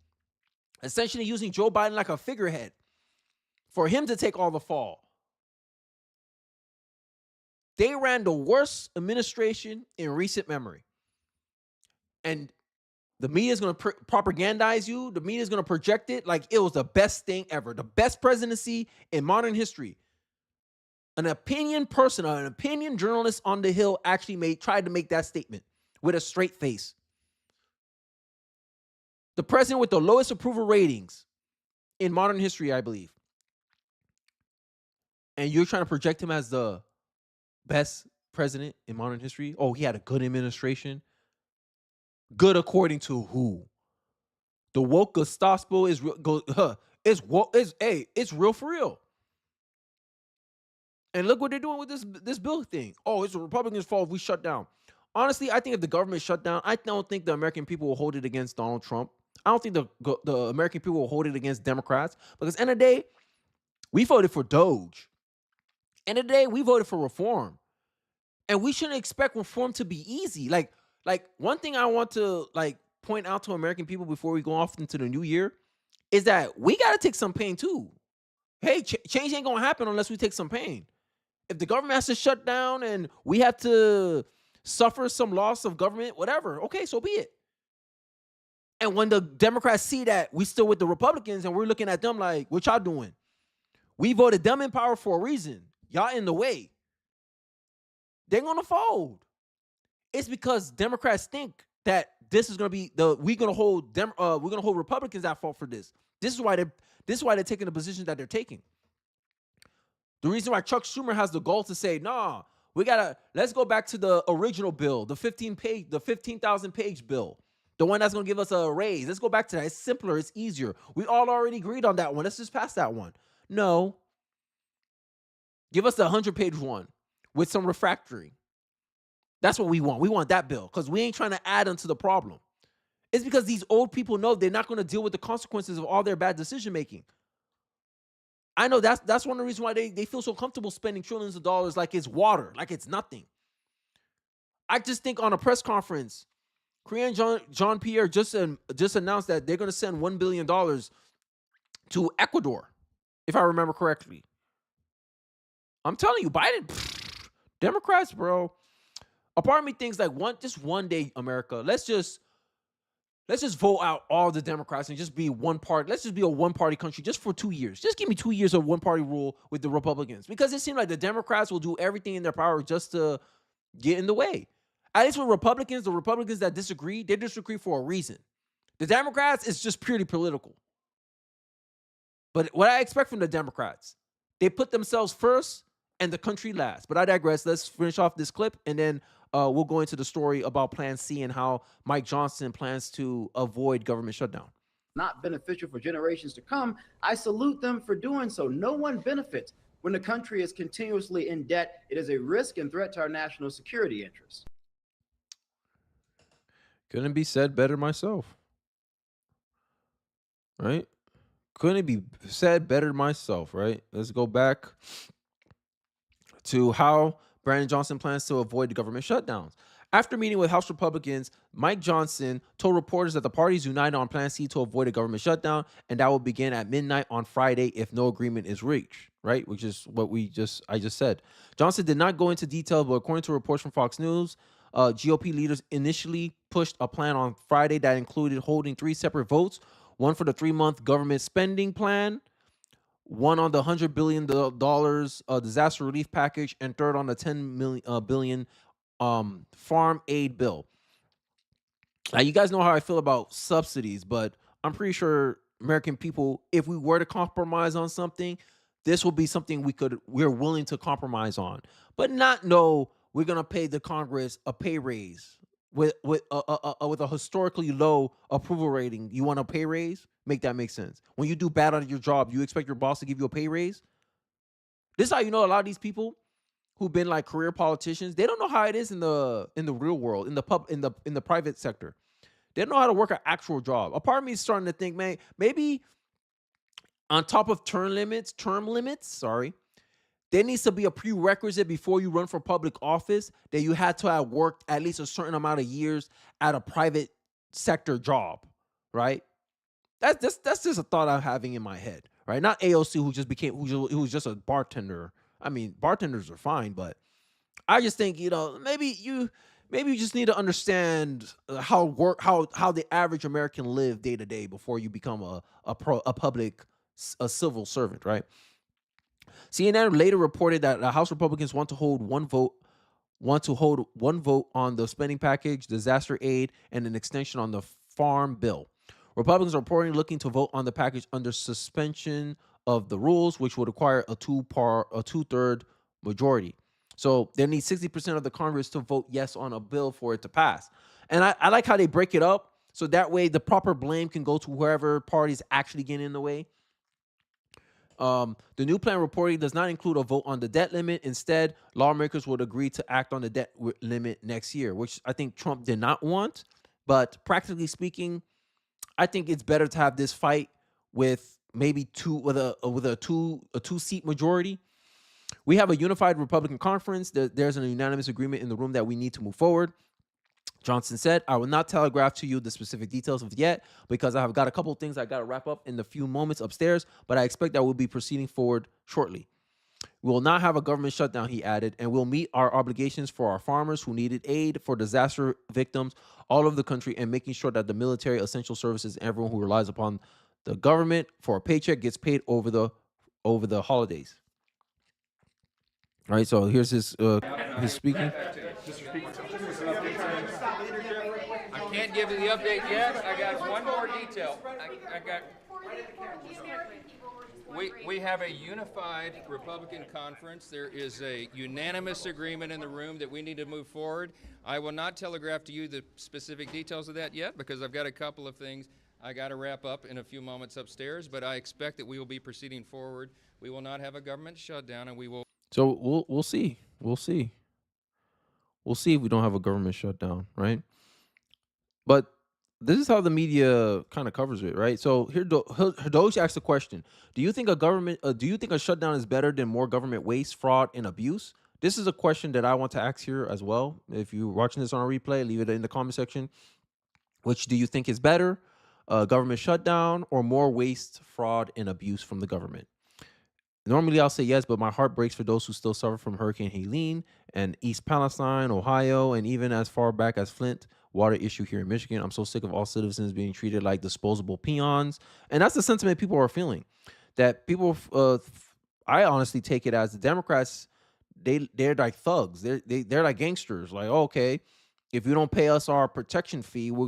essentially using Joe Biden like a figurehead for him to take all the fall. They ran the worst administration in recent memory. And the media is going to propagandize you. The media is going to project it like it was the best thing ever. The best presidency in modern history. An opinion person, an opinion journalist on the Hill actually tried to make that statement with a straight face. The president with the lowest approval ratings in modern history, I believe. And you're trying to project him as the best president in modern history? Oh, he had a good administration. Good according to who? The woke gospel is real. It's real for real. And look what they're doing with this bill thing. Oh, it's the Republicans' fault if we shut down. Honestly, I think if the government shut down, I don't think the American people will hold it against Donald Trump. I don't think the American people will hold it against Democrats, because end of the day, we voted for Doge. End of the day, we voted for reform. And we shouldn't expect reform to be easy. Like one thing I want to point out to American people before we go off into the new year is that we got to take some pain too. Hey, change ain't going to happen unless we take some pain. If the government has to shut down and we have to suffer some loss of government, whatever, okay, so be it. And when the Democrats see that we still with the Republicans and we're looking at them like, what y'all doing? We voted them in power for a reason. Y'all in the way. They're going to fold. It's because Democrats think that this is going to be we're going to hold Republicans at fault for this. This is why they're taking the positions that they're taking. The reason why Chuck Schumer has the goal to say, nah, let's go back to the original bill, the 15,000 page bill, the one that's going to give us a raise. Let's go back to that. It's simpler. It's easier. We all already agreed on that one. Let's just pass that one. No. Give us the 100-page one with some refractory. That's what we want. We want that bill because we ain't trying to add onto the problem. It's because these old people know they're not going to deal with the consequences of all their bad decision making. I know that's one of the reasons why they feel so comfortable spending trillions of dollars like it's water, like it's nothing. I just think on a press conference, Korean Jean-Pierre just announced that they're going to send $1 billion to Ecuador, if I remember correctly. I'm telling you, Biden, Democrats, bro. A part of me thinks like one day, America, let's just vote out all the Democrats and just be one party. Let's just be a one-party country just for 2 years. Just give me 2 years of one-party rule with the Republicans, because it seems like the Democrats will do everything in their power just to get in the way. At least with Republicans, the Republicans that disagree, they disagree for a reason. The Democrats is just purely political. But what I expect from the Democrats, they put themselves first and the country last. But I digress. Let's finish off this clip, and then we'll go into the story about Plan C and how Mike Johnson plans to avoid government shutdown. Not beneficial for generations to come. I salute them for doing so. No one benefits when the country is continuously in debt. It is a risk and threat to our national security interests. Couldn't be said better myself. Right? Couldn't it be said better myself, right? Let's go back to how Brandon Johnson plans to avoid the government shutdowns. After meeting with House Republicans, Mike Johnson told reporters that the parties united on Plan C to avoid a government shutdown, and that will begin at midnight on Friday if no agreement is reached, right? Which is what I just said. Johnson did not go into detail, but according to reports from Fox News, GOP leaders initially pushed a plan on Friday that included holding 3 separate votes, one for the 3-month government spending plan, one on the $100 billion disaster relief package, and third on the $10 billion farm aid bill. Now, you guys know how I feel about subsidies, but I'm pretty sure American people, if we were to compromise on something, this will be something we're willing to compromise on, but not no, we're gonna pay the Congress a pay raise with a historically low approval rating. You want a pay raise? Make that make sense. When you do bad at your job, you expect your boss to give you a pay raise? This is how you know a lot of these people who've been like career politicians, they don't know how it is in the real world, in the private sector. They don't know how to work an actual job. A part of me is starting to think, man, maybe on top of term limits, there needs to be a prerequisite before you run for public office that you had to have worked at least a certain amount of years at a private sector job, right? That's just a thought I'm having in my head, right? Not AOC who was just a bartender. I mean, bartenders are fine, but I just think, maybe you just need to understand how the average American live day to day before you become a civil servant, right? CNN later reported that the House Republicans want to hold one vote on the spending package, disaster aid, and an extension on the farm bill. Republicans are reportedly looking to vote on the package under suspension of the rules, which would require a two-third majority. So they need 60% of the Congress to vote yes on a bill for it to pass. And I like how they break it up, so that way the proper blame can go to whoever party's actually getting in the way. The new plan reporting does not include a vote on the debt limit. Instead, lawmakers would agree to act on the debt limit next year, which I think Trump did not want. But practically speaking, I think it's better to have this fight with maybe a two-seat majority. We have a unified Republican conference. There's a unanimous agreement in the room that we need to move forward. Johnson said, I will not telegraph to you the specific details of it yet because I have got a couple of things I got to wrap up in the few moments upstairs, but I expect that we'll be proceeding forward shortly. We will not have a government shutdown, he added, and we'll meet our obligations for our farmers who needed aid, for disaster victims all over the country, and making sure that the military, essential services, and everyone who relies upon the government for a paycheck gets paid over the holidays. All right, so here's his speaking. I can't give you the update yet. I got one more detail. We have a unified Republican conference. There is a unanimous agreement in the room that we need to move forward. I will not telegraph to you the specific details of that yet because I've got a couple of things I got to wrap up in a few moments upstairs, but I expect that we will be proceeding forward. We will not have a government shutdown, and we will. So we'll see. We'll see if we don't have a government shutdown, right? But this is how the media kind of covers it, right? So here, Doge asked the question: Do you think a shutdown is better than more government waste, fraud, and abuse? This is a question that I want to ask here as well. If you're watching this on a replay, leave it in the comment section. Which do you think is better, government shutdown or more waste, fraud, and abuse from the government? Normally, I'll say yes, but my heart breaks for those who still suffer from Hurricane Helene and East Palestine, Ohio, and even as far back as Flint, water issue here in Michigan. I'm so sick of all citizens being treated like disposable peons. And that's the sentiment people are feeling. That people, I honestly take it as the Democrats, they're like thugs. They're like gangsters. Like, okay, if you don't pay us our protection fee, we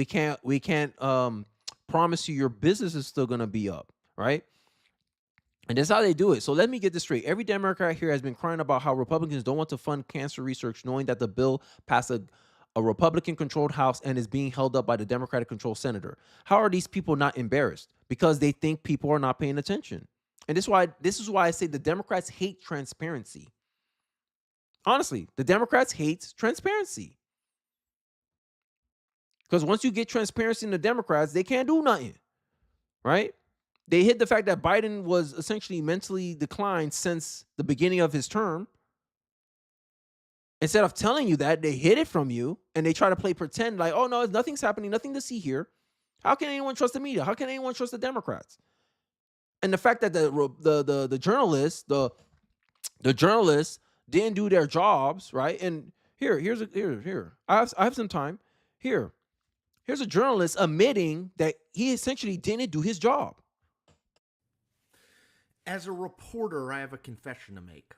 can't promise you your business is still gonna be up, right? And that's how they do it. So let me get this straight. Every Democrat here has been crying about how Republicans don't want to fund cancer research, knowing that the bill passed a Republican-controlled House and is being held up by the Democratic-controlled senator. How are these people not embarrassed? Because they think people are not paying attention. And this is why I say the Democrats hate transparency. Honestly, the Democrats hate transparency. Because once you get transparency in the Democrats, they can't do nothing, right? They hid the fact that Biden was essentially mentally declined since the beginning of his term. Instead of telling you that, they hid it from you, and they try to play pretend like, oh, no, nothing's happening, nothing to see here. How can anyone trust the media? How can anyone trust the Democrats? And the fact that the journalists, the journalists didn't do their jobs, right? And here. I have some time. Here's a journalist admitting that he essentially didn't do his job. As a reporter, I have a confession to make.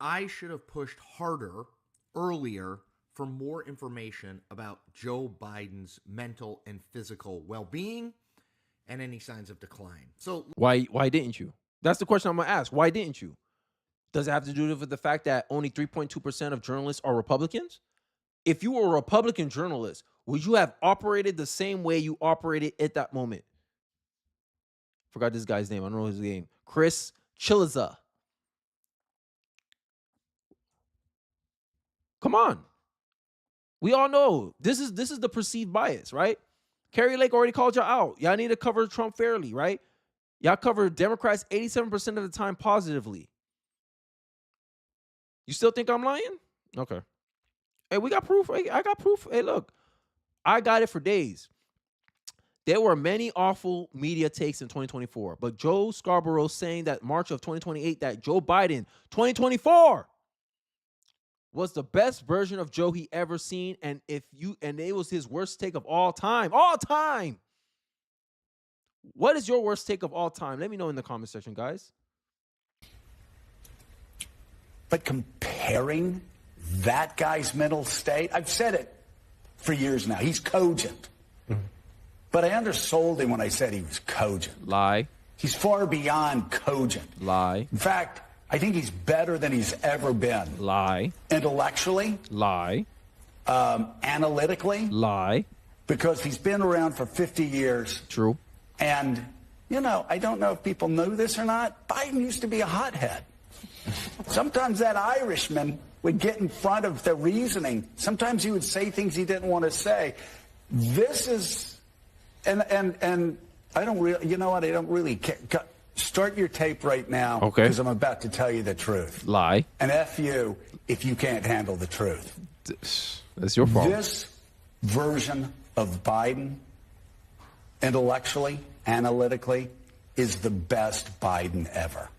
I should have pushed harder earlier for more information about Joe Biden's mental and physical well-being and any signs of decline. So Why didn't you? That's the question I'm going to ask. Why didn't you? Does it have to do with the fact that only 3.2% of journalists are Republicans? If you were a Republican journalist, would you have operated the same way you operated at that moment? Forgot this guy's name. I don't know his name. Chris Chiliza. Come on. We all know this is the perceived bias, right? Carrie Lake already called y'all out. Y'all need to cover Trump fairly, right? Y'all cover Democrats 87% of the time positively. You still think I'm lying? Okay. Hey, we got proof. Hey, I got proof. Hey, look, I got it for days. There were many awful media takes in 2024, but Joe Scarborough saying that March of 2028 that Joe Biden 2024 was the best version of Joe he ever seen, and it was his worst take of all time. All time. What is your worst take of all time? Let me know in the comment section, guys. But comparing that guy's mental state, I've said it for years now. He's cogent. Mm-hmm. But I undersold him when I said he was cogent. Lie. He's far beyond cogent. Lie. In fact, I think he's better than he's ever been. Lie. Intellectually. Lie. Analytically. Lie. Because he's been around for 50 years. True. And, I don't know if people know this or not. Biden used to be a hothead. Sometimes that Irishman would get in front of the reasoning. Sometimes he would say things he didn't want to say. This is, and I don't really, I don't really care. Start your tape right now. Okay. Because I'm about to tell you the truth. Lie. And F you if you can't handle the truth. That's your fault. This version of Biden, intellectually, analytically, is the best Biden ever.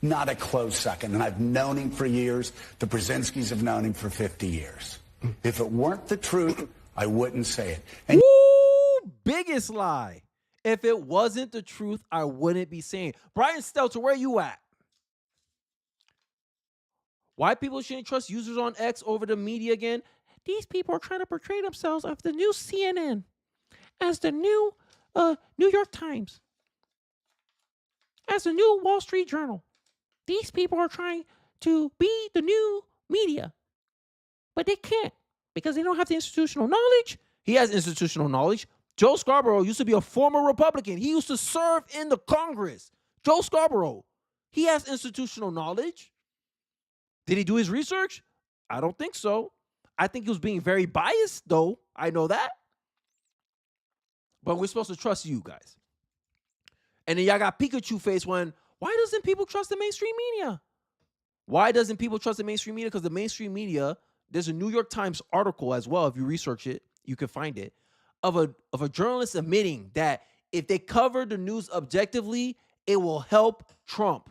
Not a close second. And I've known him for years. The Brzezinskis have known him for 50 years. If it weren't the truth, I wouldn't say it. And Woo! Biggest lie. If it wasn't the truth, I wouldn't be saying. Brian Stelter, where you at? Why people shouldn't trust users on X over the media again? These people are trying to portray themselves as the new CNN, as the new New York Times, as the new Wall Street Journal. These people are trying to be the new media, but they can't because they don't have the institutional knowledge. He has institutional knowledge. Joe Scarborough used to be a former Republican. He used to serve in the Congress. Joe Scarborough, he has institutional knowledge. Did he do his research? I don't think so. I think he was being very biased, though. I know that. But we're supposed to trust you guys. And then y'all got Pikachu face when, why doesn't people trust the mainstream media? Why doesn't people trust the mainstream media? Because the mainstream media, there's a New York Times article as well. If you research it, you can find it, of a journalist admitting that if they cover the news objectively, it will help Trump.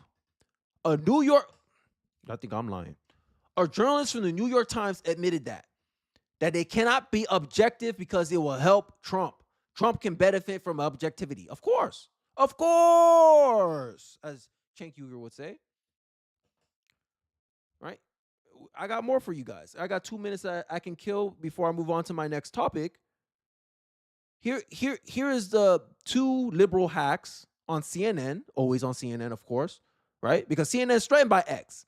I think I'm lying. A journalist from the New York Times admitted that they cannot be objective because it will help Trump. Trump can benefit from objectivity. Of course, as Cenk Uygur would say. Right? I got more for you guys. I got 2 minutes that I can kill before I move on to my next topic. Here is the two liberal hacks on CNN, always on CNN, of course, right? Because CNN is threatened by X.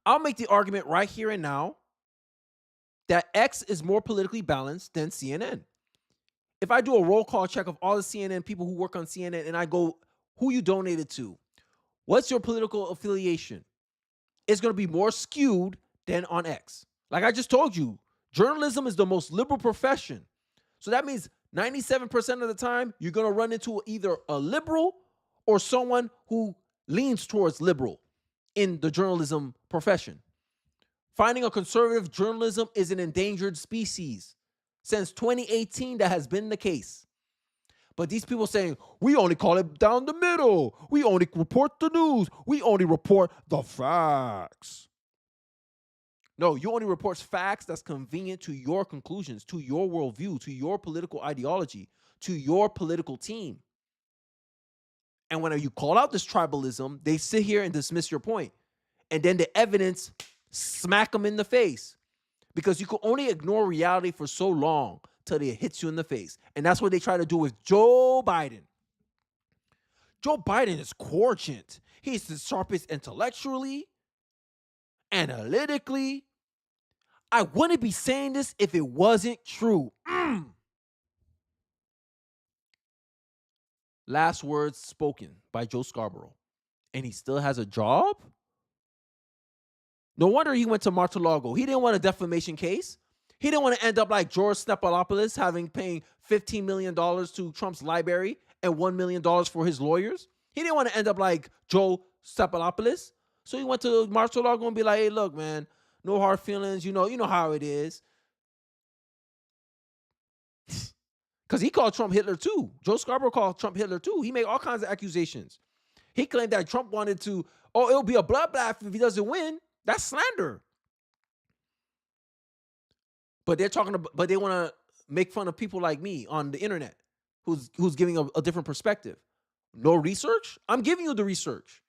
I'll make the argument right here and now that X is more politically balanced than CNN. If I do a roll call check of all the CNN people who work on CNN and I go, who you donated to? What's your political affiliation? It's going to be more skewed than on X. Like I just told you, journalism is the most liberal profession. So that means 97% of the time, you're going to run into either a liberal or someone who leans towards liberal in the journalism profession. Finding a conservative journalism is an endangered species. Since 2018, that has been the case. But these people saying, we only call it down the middle. We only report the news. We only report the facts. No, you only report facts that's convenient to your conclusions, to your worldview, to your political ideology, to your political team. And when you call out this tribalism, they sit here and dismiss your point. And then the evidence smack them in the face. Because you can only ignore reality for so long till it hits you in the face. And that's what they try to do with Joe Biden. Joe Biden is quotient. He's the sharpest intellectually, analytically. I wouldn't be saying this if it wasn't true. Last words spoken by Joe Scarborough. And he still has a job? No wonder he went to Mar-a-Lago. He didn't want a defamation case. He didn't want to end up like George Stephanopoulos paying $15 million to Trump's library and $1 million for his lawyers. He didn't want to end up like Joe Stephanopoulos. So he went to Mar-a-Lago and be like, hey, look, man, no hard feelings. You know how it is. Because he called Trump Hitler too. Joe Scarborough called Trump Hitler too. He made all kinds of accusations. He claimed that Trump wanted to, it'll be a bloodbath if he doesn't win. That's slander. But they want to make fun of people like me on the internet who's giving a different perspective. No research? I'm giving you the research.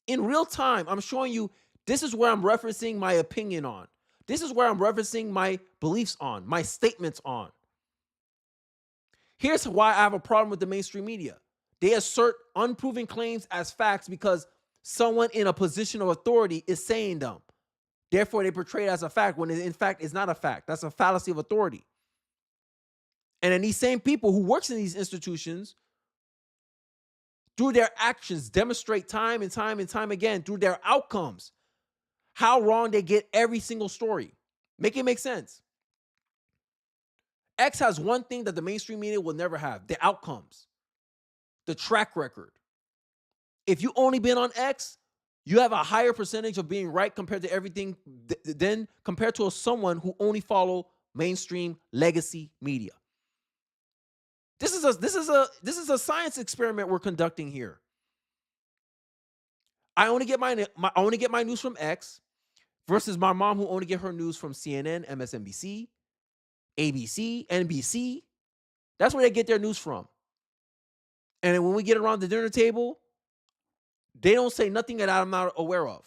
In real time, I'm showing you this is where I'm referencing my opinion on. This is where I'm referencing my beliefs on, my statements on. Here's why I have a problem with the mainstream media. They assert unproven claims as facts because someone in a position of authority is saying them. Therefore, they portray it as a fact when it, in fact, is not a fact. That's a fallacy of authority. And then these same people who works in these institutions, through their actions, demonstrate time and time and time again through their outcomes how wrong they get every single story. Make it make sense. X has one thing that the mainstream media will never have: the outcomes, the track record. If you only been on X, you have a higher percentage of being right compared to everything than compared to someone who only follow mainstream legacy media. This is a science experiment we're conducting here. I only get my news from X versus my mom who only get her news from CNN, MSNBC, ABC, NBC. That's where they get their news from. And then when we get around the dinner table, they don't say nothing that I'm not aware of.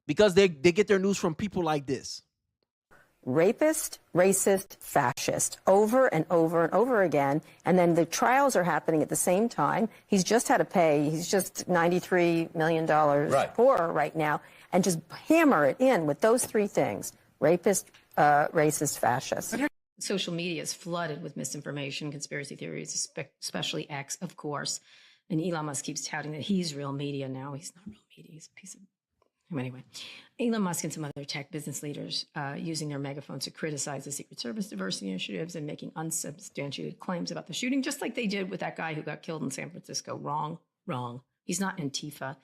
Because they get their news from people like this. Rapist, racist, fascist, over and over and over again. And then the trials are happening at the same time. He's just had to pay, he's just $93 million poorer right now. And just hammer it in with those three things: rapist, racist, fascist. Social media is flooded with misinformation, conspiracy theories, especially X, of course. And Elon Musk keeps touting that he's real media now. He's not real media. He's a piece of... Anyway, Elon Musk and some other tech business leaders using their megaphones to criticize the Secret Service diversity initiatives and making unsubstantiated claims about the shooting, just like they did with that guy who got killed in San Francisco. Wrong. He's not Antifa.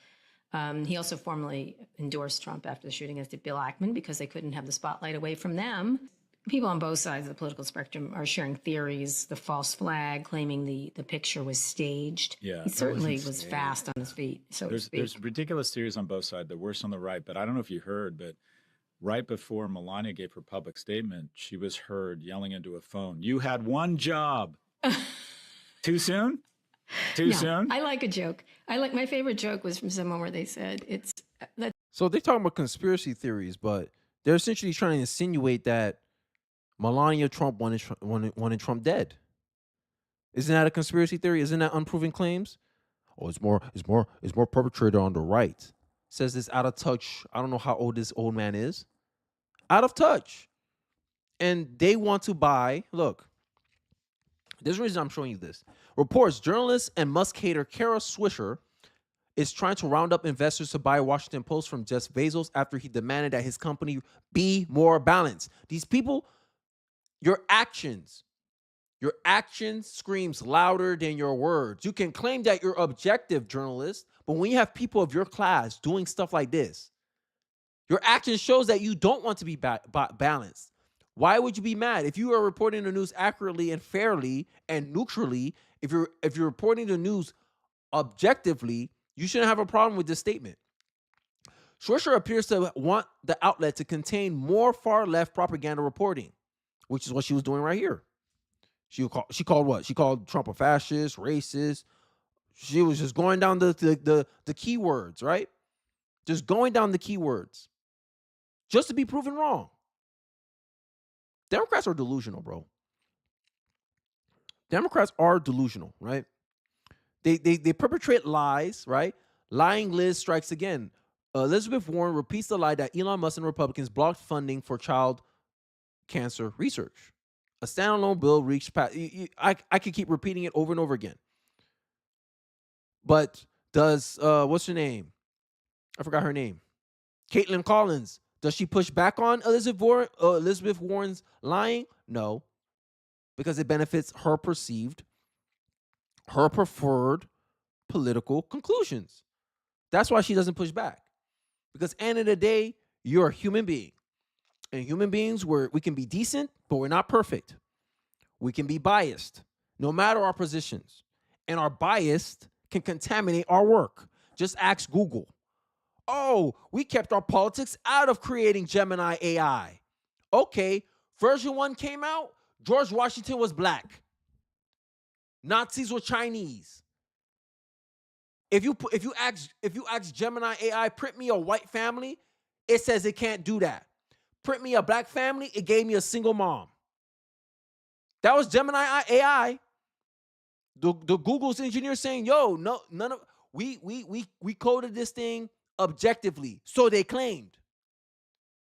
He also formally endorsed Trump after the shooting, as did Bill Ackman, because they couldn't have the spotlight away from them. People on both sides of the political spectrum are sharing theories, the false flag, claiming the picture was staged. Yeah, he certainly was fast on his feet, so to speak. There's ridiculous theories on both sides, the worst on the right. But I don't know if you heard, but right before Melania gave her public statement, she was heard yelling into a phone, "You had one job." Too soon? Too soon? I like a joke. My favorite joke was from someone where they said So they're talking about conspiracy theories, but they're essentially trying to insinuate that Melania Trump wanted Trump dead. Isn't that a conspiracy theory? Isn't that unproven claims? Oh, it's more perpetrator on the right. Says this out of touch. I don't know how old this old man is. Out of touch. And they want to buy, look, there's a reason I'm showing you this. Reports journalist and Musk hater Kara Swisher is trying to round up investors to buy Washington Post from Jeff Bezos after he demanded that his company be more balanced. These people, your actions screams louder than your words. You can claim that you're objective, journalist, but when you have people of your class doing stuff like this, your action shows that you don't want to be balanced. Why would you be mad? If you are reporting the news accurately and fairly and neutrally, if you're reporting the news objectively, you shouldn't have a problem with this statement. Swisher appears to want the outlet to contain more far-left propaganda reporting, which is what she was doing right here. She called what? She called Trump a fascist, racist. She was just going down the keywords, right? Just going down the keywords. Just to be proven wrong. Democrats are delusional, bro. Democrats are delusional, right? They perpetrate lies, right? Lying Liz strikes again. Elizabeth Warren repeats the lie that Elon Musk and Republicans blocked funding for child cancer research. A standalone bill reached past. I could keep repeating it over and over again. But does what's her name? I forgot her name. Caitlin Collins. Does she push back on Elizabeth Warren's lying? No, because it benefits her preferred political conclusions. That's why she doesn't push back. Because at the end of the day, you're a human being. And human beings, we can be decent, but we're not perfect. We can be biased, no matter our positions. And our bias can contaminate our work. Just ask Google. Oh, we kept our politics out of creating Gemini AI. Okay, version 1 came out. George Washington was black. Nazis were Chinese. If you ask Gemini AI, print me a white family, it says it can't do that. Print me a black family, it gave me a single mom. That was Gemini AI. The Google's engineer saying, "Yo, no, none of we coded this thing objectively." So they claimed,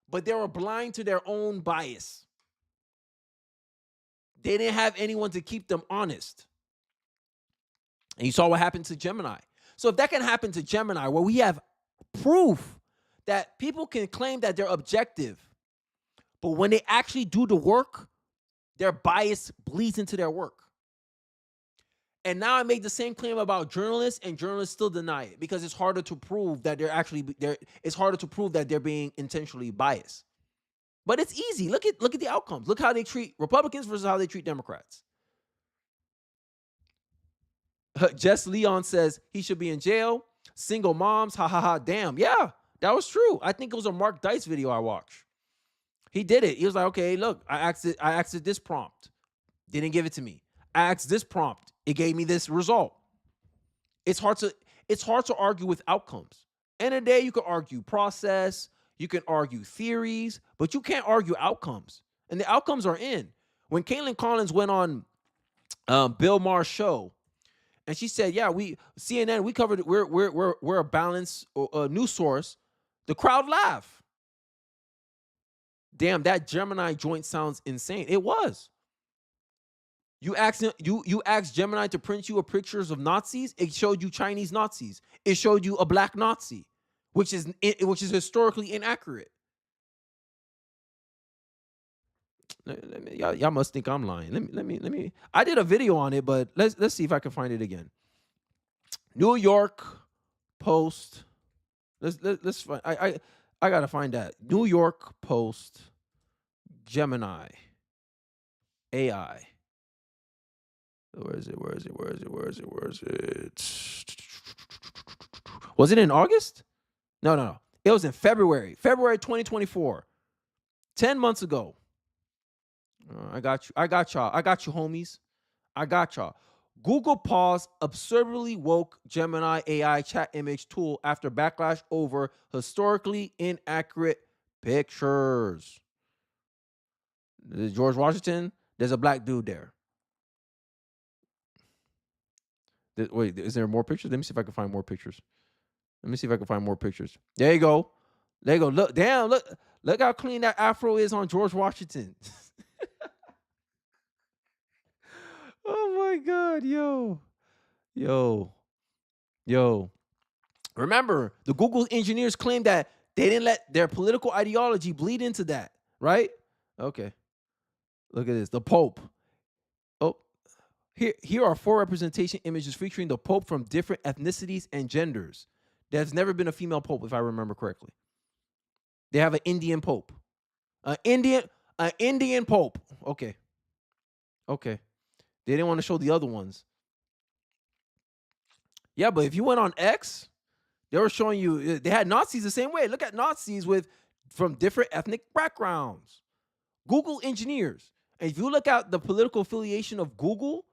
but they were blind to their own bias. They didn't have anyone to keep them honest. And you saw what happened to Gemini. So if that can happen to Gemini, where we have proof that people can claim that they're objective, but when they actually do the work, their bias bleeds into their work. And now I make the same claim about journalists, and journalists still deny it because it's harder to prove that it's harder to prove that they're being intentionally biased. But it's easy. Look at the outcomes. Look how they treat Republicans versus how they treat Democrats. Jess Leon says he should be in jail. Single moms, ha ha ha. Damn, yeah, that was true. I think it was a Mark Dice video I watched. He did it. He was like, okay, look, I asked it this prompt. Didn't give it to me. I asked this prompt. It gave me this result. It's hard to argue with outcomes. End of the day, you can argue process, you can argue theories, but you can't argue outcomes. And the outcomes are in. When Caitlin Collins went on Bill Maher's show, and she said, "Yeah, CNN, we covered it. We're a balanced news source." The crowd laughed. Damn, that Gemini joint sounds insane. It was. You asked Gemini to print you a pictures of Nazis. It showed you Chinese Nazis. It showed you a black Nazi, which is historically inaccurate. Y'all must think I'm lying. Let me. I did a video on it, but let's see if I can find it again. New York Post. Let's find. I gotta find that. New York Post. Gemini AI. Where is it? Was it in August? No. It was in February 2024. 10 months ago. I got you, homies. I got y'all. Google paused absurdly woke Gemini AI chat image tool after backlash over historically inaccurate pictures. George Washington, there's a black dude there. Wait, is there more pictures? Let me see if I can find more pictures. There you go. Look, damn, look how clean that afro is on George Washington. Oh my God, yo. Remember, the Google engineers claim that they didn't let their political ideology bleed into that, right? Okay. Look at this. The Pope. Oh, here are 4 representation images featuring the Pope from different ethnicities and genders. There's never been a female Pope, if I remember correctly. They have an Indian Pope. An Indian Pope. Okay. They didn't want to show the other ones. Yeah, but if you went on X, they were showing you, they had Nazis the same way. Look at Nazis from different ethnic backgrounds. Google engineers. And if you look at the political affiliation of Google,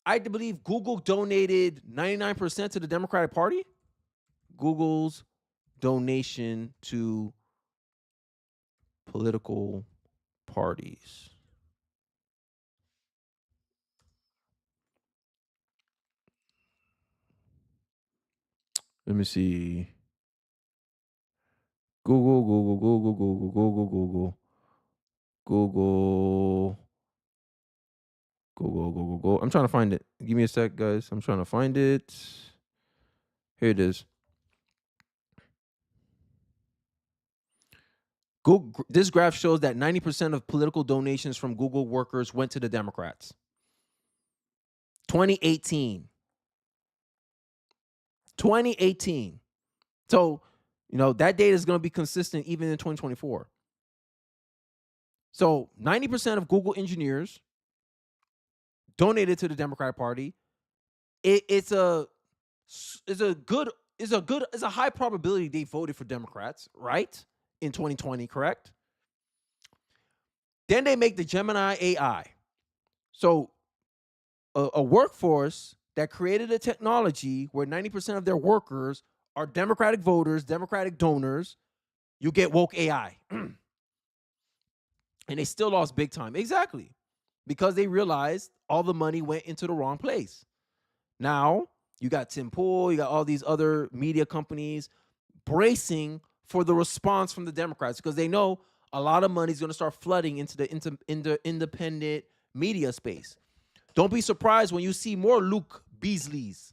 I believe Google donated 99% to the Democratic Party. Google's donation to political parties. Let me see. Google. I'm trying to find it. Give me a sec, guys. I'm trying to find it. Here it is. Google, this graph shows that 90% of political donations from Google workers went to the Democrats. 2018. So, that data is going to be consistent even in 2024. So 90% of Google engineers donated to the Democratic Party. It's a high probability they voted for Democrats, right? In 2020, correct? Then they make the Gemini AI. So a workforce that created a technology where 90% of their workers are Democratic voters, Democratic donors, you get woke AI. And they still lost big time. Exactly. Because they realized all the money went into the wrong place. Now, you got Tim Pool, you got all these other media companies bracing for the response from the Democrats because they know a lot of money is going to start flooding into the independent media space. Don't be surprised when you see more Luke Beasleys.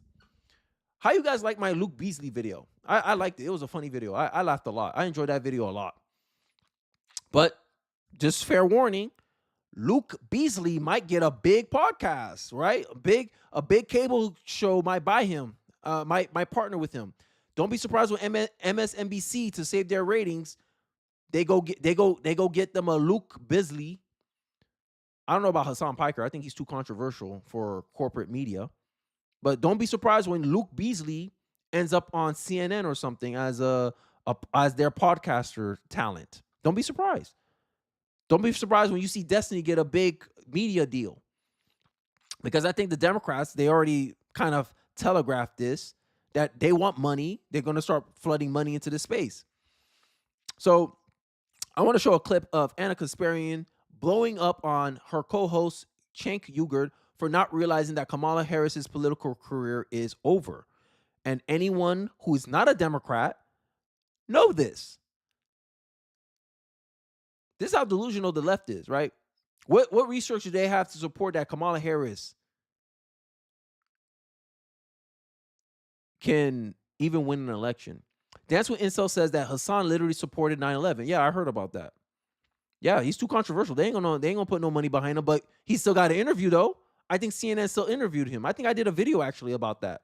How you guys like my Luke Beasley video? I liked it. It was a funny video. I laughed a lot. I enjoyed that video a lot. But just fair warning, Luke Beasley might get a big podcast, right? A big cable show might buy him, might partner with him. Don't be surprised when MSNBC, to save their ratings, they go get them a Luke Beasley. I don't know about Hassan Piker. I think he's too controversial for corporate media. But don't be surprised when Luke Beasley ends up on CNN or something as as their podcaster talent. Don't be surprised. Don't be surprised when you see Destiny get a big media deal. Because I think the Democrats, they already kind of telegraphed this, that they want money. They're going to start flooding money into this space. So I want to show a clip of Anna Kasparian blowing up on her co-host, Cenk Uygur, for not realizing that Kamala Harris's political career is over. And anyone who is not a Democrat know this. This is how delusional the left is, right? What research do they have to support that Kamala Harris can even win an election? Dance with Incel says that Hassan literally supported 9/11. Yeah, I heard about that. Yeah, he's too controversial. They ain't gonna put no money behind him, but he still got an interview though. I think CNN still interviewed him. I think I did a video actually about that.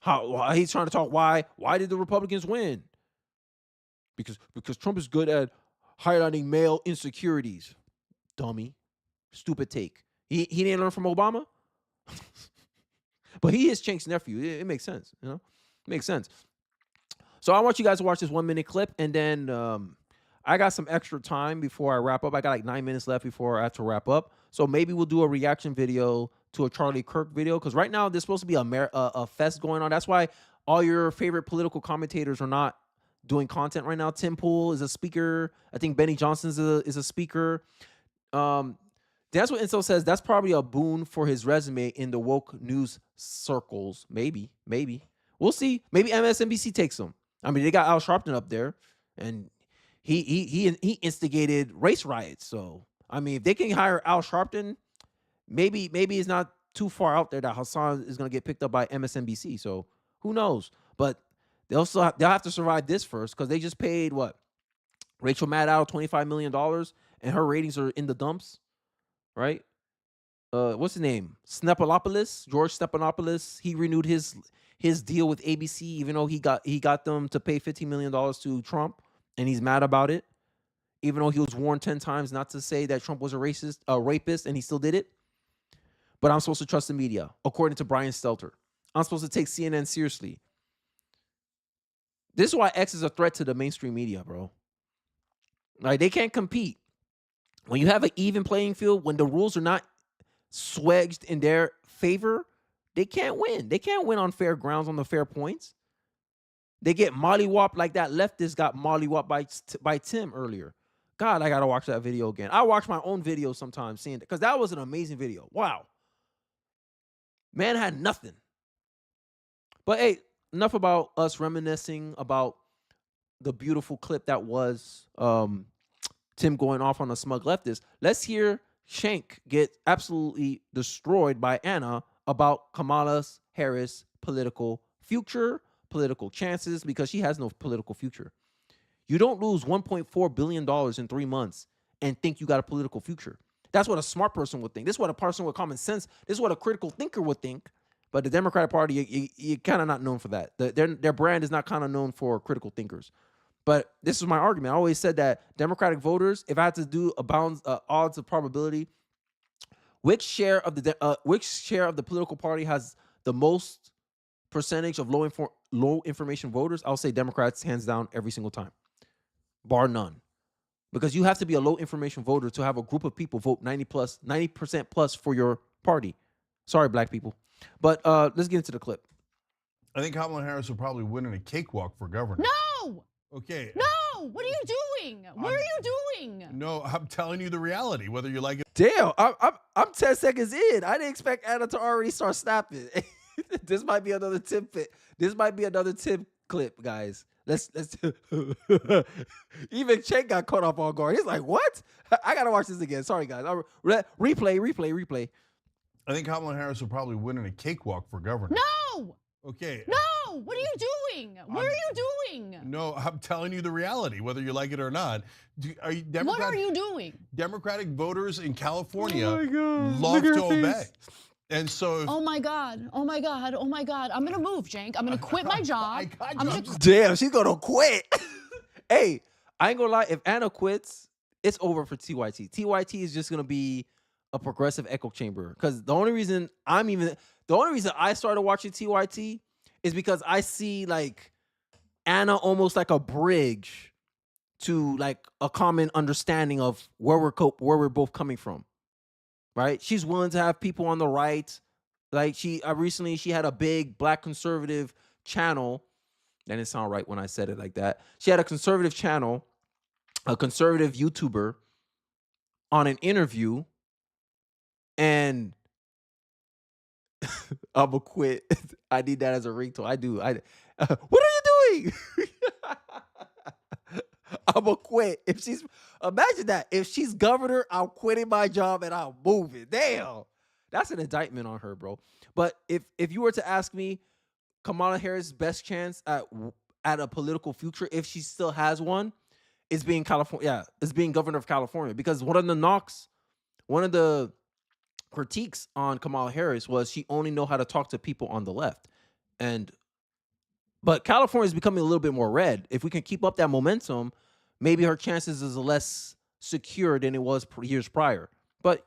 How he's trying to talk why did the Republicans win? Because Trump is good at highlighting male insecurities. Dummy. Stupid take. He didn't learn from Obama? But he is Cenk's nephew. It makes sense, It makes sense. So I want you guys to watch this 1-minute clip, and then I got some extra time before I wrap up. I got like 9 minutes left before I have to wrap up. So maybe we'll do a reaction video to a Charlie Kirk video, because right now there's supposed to be a fest going on. That's why all your favorite political commentators are not doing content right now. Tim Pool is a speaker. I think Benny Johnson is a speaker. That's what Incel says. That's probably a boon for his resume in the woke news circles. Maybe. We'll see. Maybe MSNBC takes him. I mean, they got Al Sharpton up there, and he instigated race riots. So, I mean, if they can hire Al Sharpton, maybe it's not too far out there that Hassan is going to get picked up by MSNBC. So, who knows? But they'll have to survive this first, because they just paid Rachel Maddow $25 million, and her ratings are in the dumps, right? What's his name? George Stephanopoulos. He renewed his deal with ABC, even though he got them to pay $15 million to Trump, and he's mad about it, even though he was warned 10 times not to say that Trump was a rapist, and he still did it. But I'm supposed to trust the media, according to Brian Slether. I'm supposed to take CNN seriously. This is why X is a threat to the mainstream media, bro. Like, they can't compete. When you have an even playing field, when the rules are not swedged in their favor, they can't win. They can't win on fair grounds, on the fair points. They get mollywopped like that leftist got mollywopped by Tim earlier. God, I got to watch that video again. I watch my own video sometimes, seeing it, because that was an amazing video. Wow. Man had nothing. But hey, enough about us reminiscing about the beautiful clip that was Tim going off on a smug leftist. Let's hear Shank get absolutely destroyed by Anna about Kamala Harris' political future, political chances, because she has no political future. You don't lose $1.4 billion in 3 months and think you got a political future. That's what a smart person would think. This is what a person with common sense, this is what a critical thinker would think. But the Democratic Party, you're kind of not known for that. Their brand is not kind of known for critical thinkers. But this is my argument. I always said that Democratic voters, if I had to do a odds of probability, which share of the political party has the most percentage of low information voters, I'll say Democrats hands down every single time, bar none. Because you have to be a low information voter to have a group of people vote 90% plus for your party. Sorry, black people. But let's get into the clip. I think Kamala Harris will probably win in a cakewalk for governor. No! Okay. No! What are you doing? What are you doing? No, I'm telling you the reality, whether you like it. Damn, I'm 10 seconds in. I didn't expect Anna to already start snapping. This might be another tip fit. This might be another tip clip, guys. Let's even Chen got caught off on guard. He's like, what? I gotta watch this again. Sorry, guys. Replay. I think Kamala Harris will probably win in a cakewalk for governor. No! Okay. No! What are you doing? What are you doing? No, I'm telling you the reality, whether you like it or not. What are you doing? Democratic voters in California God. love to obey. And so, Oh my God. I'm gonna move, Jank. I'm gonna quit my job. Damn, she's gonna quit. Hey, I ain't gonna lie. If Anna quits, it's over for TYT. TYT is just gonna be a progressive echo chamber. Because the only reason I started watching TYT is because I see like Anna almost like a bridge to like a common understanding of where we're both coming from. Right? She's willing to have people on the right. Like she had a big black conservative channel. That didn't sound right when I said it like that. She had a conservative channel, a conservative YouTuber on an interview, and I'm gonna quit. I need that as a ringtone. I do. What are you doing? I'm gonna quit. Imagine that. If she's governor, I'm quitting my job and I'm moving. Damn. That's an indictment on her, bro. But if you were to ask me, Kamala Harris' best chance at a political future, if she still has one, is being California. Yeah, is being governor of California. Because one of the critiques on Kamala Harris was she only know how to talk to people on the left. But California is becoming a little bit more red. If we can keep up that momentum, maybe her chances is less secure than it was years prior. But,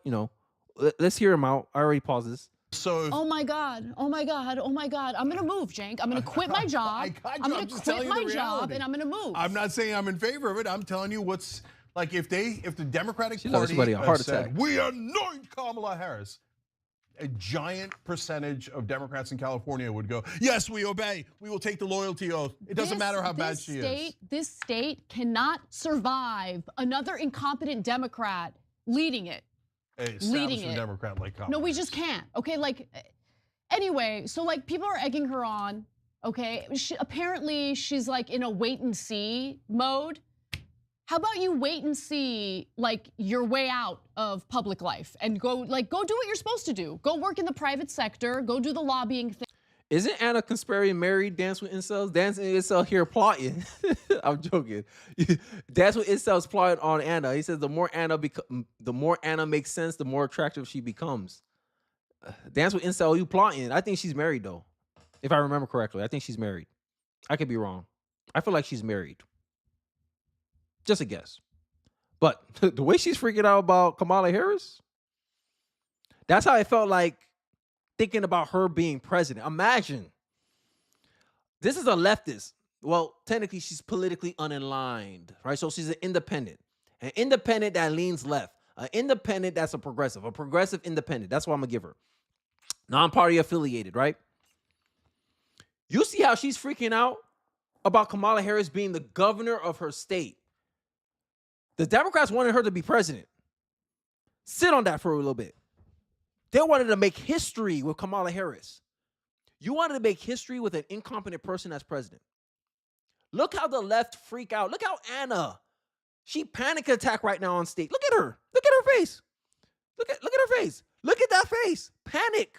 let's hear him out. I already paused this. So Oh my God. I'm gonna move, Jank. I'm gonna quit my job. I'm gonna quit my job and I'm gonna move. I'm not saying I'm in favor of it. I'm telling you what's like if the Democratic Party said, we anoint Kamala Harris, a giant percentage of Democrats in California would go, yes, we obey. We will take the loyalty oath. It doesn't matter how bad she is. This state cannot survive another incompetent Democrat leading it. Leading it. Democrat like Kamala. No, we just can't. Okay, anyway, so people are egging her on. Okay, apparently she's in a wait and see mode. How about you wait and see your way out of public life and go do what you're supposed to do. Go work in the private sector, go do the lobbying thing. Isn't Anna Consparian married? Dance with Incels? Dancing with Incel here plotting. I'm joking. Dance with Incels plotting on Anna. He says the more Anna makes sense, the more attractive she becomes. Dance with Incel, you plotting. I think she's married though. If I remember correctly, I think she's married. I could be wrong. I feel like she's married. Just a guess. But the way she's freaking out about Kamala Harris, that's how I felt like thinking about her being president. Imagine. This is a leftist. Well, technically, she's politically unaligned, right? So she's an independent that leans left, an independent that's a progressive independent. That's what I'm going to give her. Non-party affiliated, right? You see how she's freaking out about Kamala Harris being the governor of her state. The Democrats wanted her to be president. Sit on that for a little bit. They wanted to make history with Kamala Harris. You wanted to make history with an incompetent person as president. Look how the left freak out. Look how Anna, she panic attack right now on stage. Look at her. Look at her face. Look at her face. Look at that face. Panic.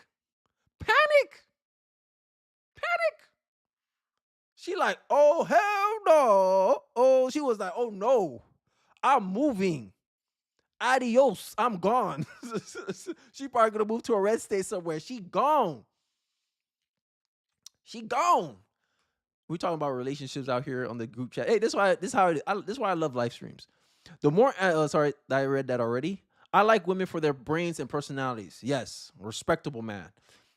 She like, oh, hell no. Oh, she was like, oh, no. I'm moving. Adios. I'm gone. She probably going to move to a red state somewhere. She gone. We're talking about relationships out here on the group chat. Hey, this is why I love live streams. The more, sorry, I read that already. I like women for their brains and personalities. Yes, respectable man.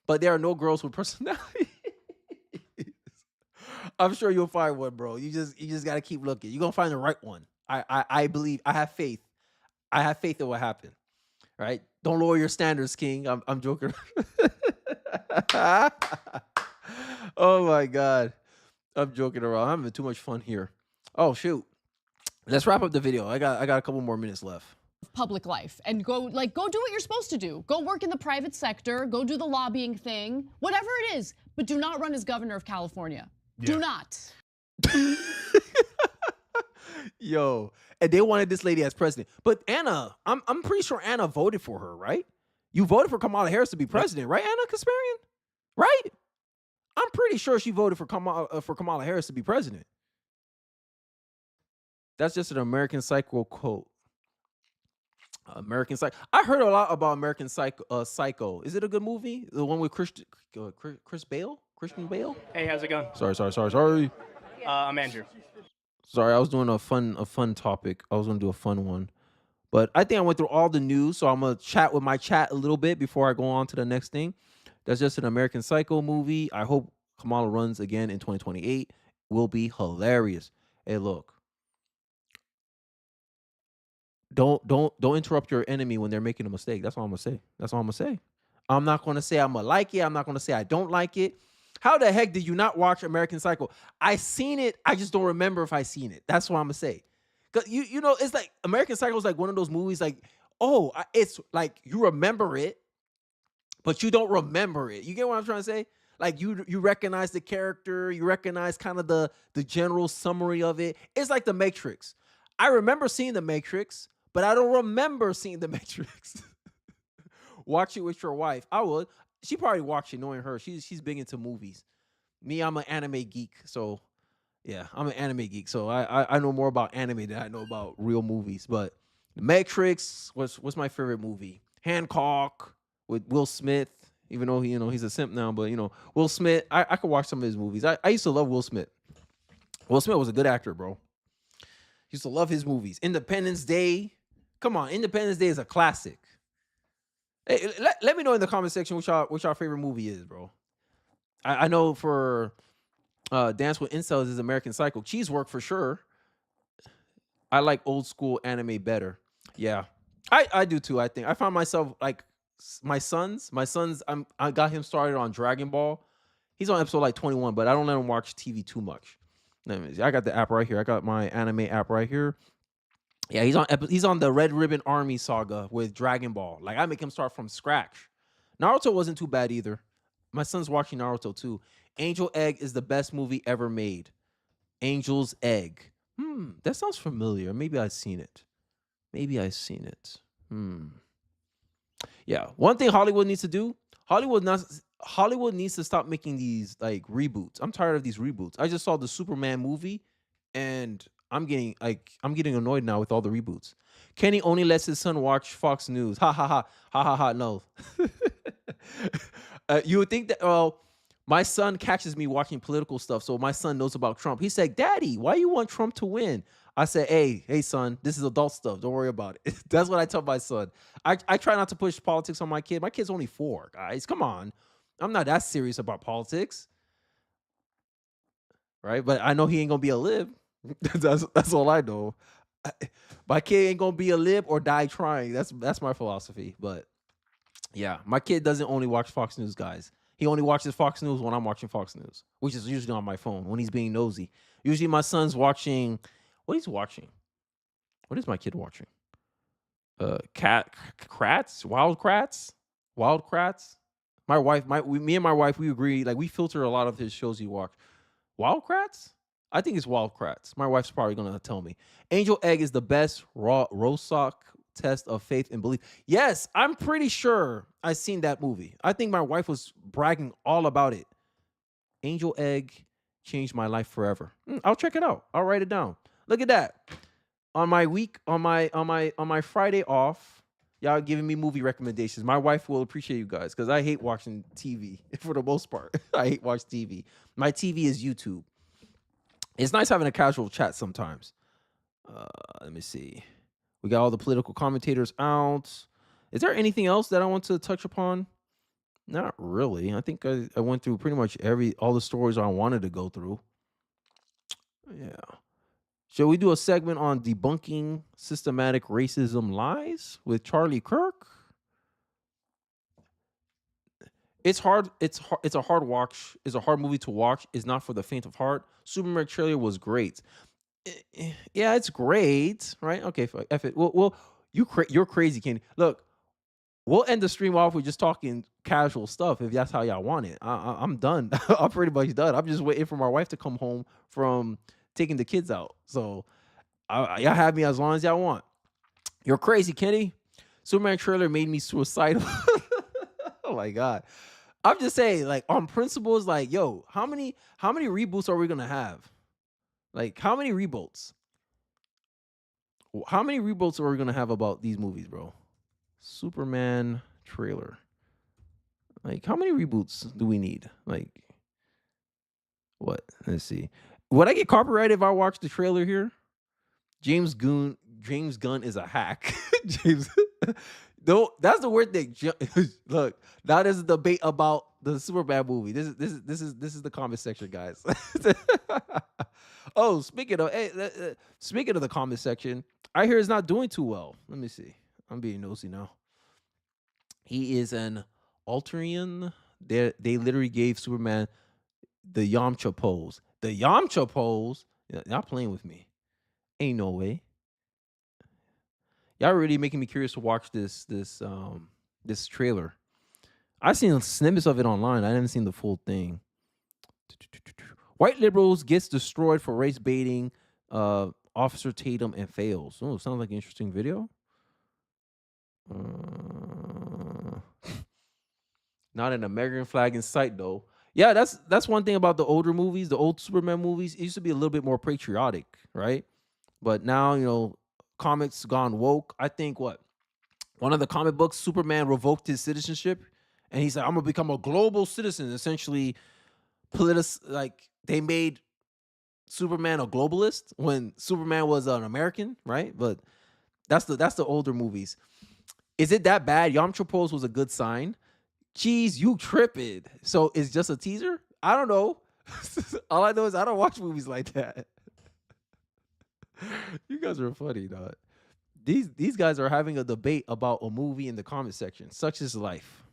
But there are no girls with personality. I'm sure you'll find one, bro. You just gotta keep looking. You're gonna find the right one. I believe. I have faith. I have faith it will happen. Right? Don't lower your standards, King. I'm joking. Oh my God. I'm joking around. I'm having too much fun here. Oh shoot. Let's wrap up the video. I got a couple more minutes left. Public life and go do what you're supposed to do. Go work in the private sector, go do the lobbying thing, whatever it is, but do not run as governor of California. Yeah. Do not. Yo, and they wanted this lady as president. But Anna, I'm pretty sure Anna voted for her, right? You voted for Kamala Harris to be president, right, Anna Kasparian? Right? I'm pretty sure she voted for Kamala Harris to be president. That's just an American Psycho quote. American Psycho. I heard a lot about American Psycho. Is it a good movie? The one with Chris Bale? Christian Bale? Hey, how's it going? Sorry. I'm Andrew. Sorry, I was doing a fun topic. I was gonna do a fun one. But I think I went through all the news, so I'm gonna chat with my chat a little bit before I go on to the next thing. That's just an American Psycho movie. I hope Kamala runs again in 2028. Will be hilarious. Hey, look. Don't interrupt your enemy when they're making a mistake. That's all I'm gonna say. I'm not gonna say I'm gonna like it. I'm not gonna say I don't like it. How the heck did you not watch American Psycho? I seen it. I just don't remember if I seen it. That's what I'm gonna say. Cause you know, it's like American Psycho is like one of those movies. Like, it's like you remember it, but you don't remember it. You get what I'm trying to say? Like you recognize the character. You recognize kind of the general summary of it. It's like The Matrix. I remember seeing The Matrix, but I don't remember seeing The Matrix. Watch it with your wife. I would. She probably watched it, knowing her. She's big into movies. Me, I'm an anime geek. So, yeah, I'm an anime geek. So I know more about anime than I know about real movies. But The Matrix what's my favorite movie? Hancock with Will Smith. Even though he's a simp now, but Will Smith. I could watch some of his movies. I used to love Will Smith. Will Smith was a good actor, bro. Used to love his movies. Independence Day. Come on, Independence Day is a classic. Hey, let me know in the comment section what y'all favorite movie is, bro. I know for Dance with Incels is American Psycho. Cheesework for sure. I like old school anime better. Yeah, I do too. I think I found myself like my sons. I got him started on Dragon Ball. He's on episode like 21, but I don't let him watch TV too much. I got the app right here. I got my anime app right here. Yeah, he's on the Red Ribbon Army saga with Dragon Ball. Like I make him start from scratch. Naruto wasn't too bad either. My son's watching Naruto too. Angel Egg is the best movie ever made. Angel's Egg. That sounds familiar. Maybe I've seen it. Yeah. One thing Hollywood needs to do. Hollywood needs to stop making these like reboots. I'm tired of these reboots. I just saw the Superman movie, and I'm getting annoyed now with all the reboots. Kenny only lets his son watch Fox News. Ha ha ha ha ha ha. No. You would think that. My son catches me watching political stuff, so my son knows about Trump. He said, "Daddy, why you want Trump to win?" I said, "Hey, son, this is adult stuff. Don't worry about it." That's what I tell my son. I try not to push politics on my kid. My kid's only 4, guys. Come on. I'm not that serious about politics. Right? But I know he ain't going to be a lib. That's all I know. My kid ain't going to be a lib or die trying. That's my philosophy. But yeah, my kid doesn't only watch Fox News, guys. He only watches Fox News when I'm watching Fox News, which is usually on my phone when he's being nosy. Usually my son's watching. What he's watching? What is my kid watching? Wild Kratts? Me and my wife, we agree. Like we filter a lot of his shows he watch. Wildcrats? I think it's Wildcrats. My wife's probably gonna tell me. Angel Egg is the best raw Rorschach test of faith and belief. Yes, I'm pretty sure I seen that movie. I think my wife was bragging all about it. Angel Egg changed my life forever. I'll check it out. I'll write it down. Look at that. On my Friday off, y'all giving me movie recommendations. My wife will appreciate you guys because I hate watching TV for the most part. I hate watching TV. My TV is YouTube. It's nice having a casual chat sometimes. Let me see. We got all the political commentators out. Is there anything else that I want to touch upon? Not really. I think I went through pretty much all the stories I wanted to go through. Yeah. Shall we do a segment on debunking systematic racism lies with Charlie Kirk? It's hard. It's a hard watch. It's a hard movie to watch. It's not for the faint of heart. Superman trailer was great. Yeah, it's great, right? Okay, F it. Well, you're crazy, Kenny. Look, we'll end the stream off with just talking casual stuff if that's how y'all want it. I'm done. I'm pretty much done. I'm just waiting for my wife to come home from taking the kids out. So y'all have me as long as y'all want. You're crazy, Kenny. Superman trailer made me suicidal. Oh my God. I'm just saying, like, on principles, like, yo, how many reboots are we gonna have? Like, how many reboots? How many reboots are we gonna have about these movies, bro? Superman trailer. Like, how many reboots do we need? Like, what? Let's see. Would I get copyrighted if I watch the trailer here? James Gunn is a hack. James. No, that's the weird thing. Look, now there's a debate about the Superman movie. This is the comment section, guys. Oh, speaking of the comment section, I hear it's not doing too well. Let me see. I'm being nosy now. He is an Alterian. They literally gave Superman the Yamcha pose. The Yamcha pose. Not playing with me. Ain't no way. Y'all really making me curious to watch this trailer. I've seen snippets of it online. I haven't seen the full thing. White liberals gets destroyed for race baiting Officer Tatum and fails. Oh, sounds like an interesting video. Not an American flag in sight though. Yeah, that's one thing about the older movies, the old Superman movies. It used to be a little bit more patriotic, right? But now, comics gone woke. I think one of the comic books, Superman revoked his citizenship, and he said, "I'm gonna become a global citizen." Essentially, they made Superman a globalist when Superman was an American, right? But that's the older movies. Is it that bad? Yamcha Pose was a good sign. Jeez, you tripping. So it's just a teaser? I don't know. All I know is I don't watch movies like that. You guys are funny, dog. These guys are having a debate about a movie in the comment section. Such is life.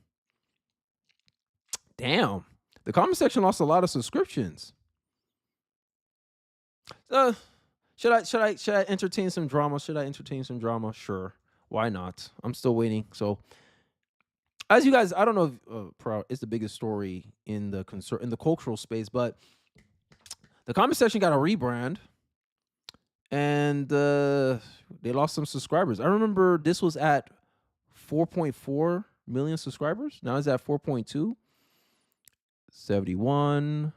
Damn. The comment section lost a lot of subscriptions. Should I entertain some drama? Sure. Why not? I'm still waiting. So, as you guys, I don't know if it's the biggest story in the cultural space, but the comment section got a rebrand, and they lost some subscribers. I remember this was at 4.4 million subscribers. Now it's at 4.2. 71.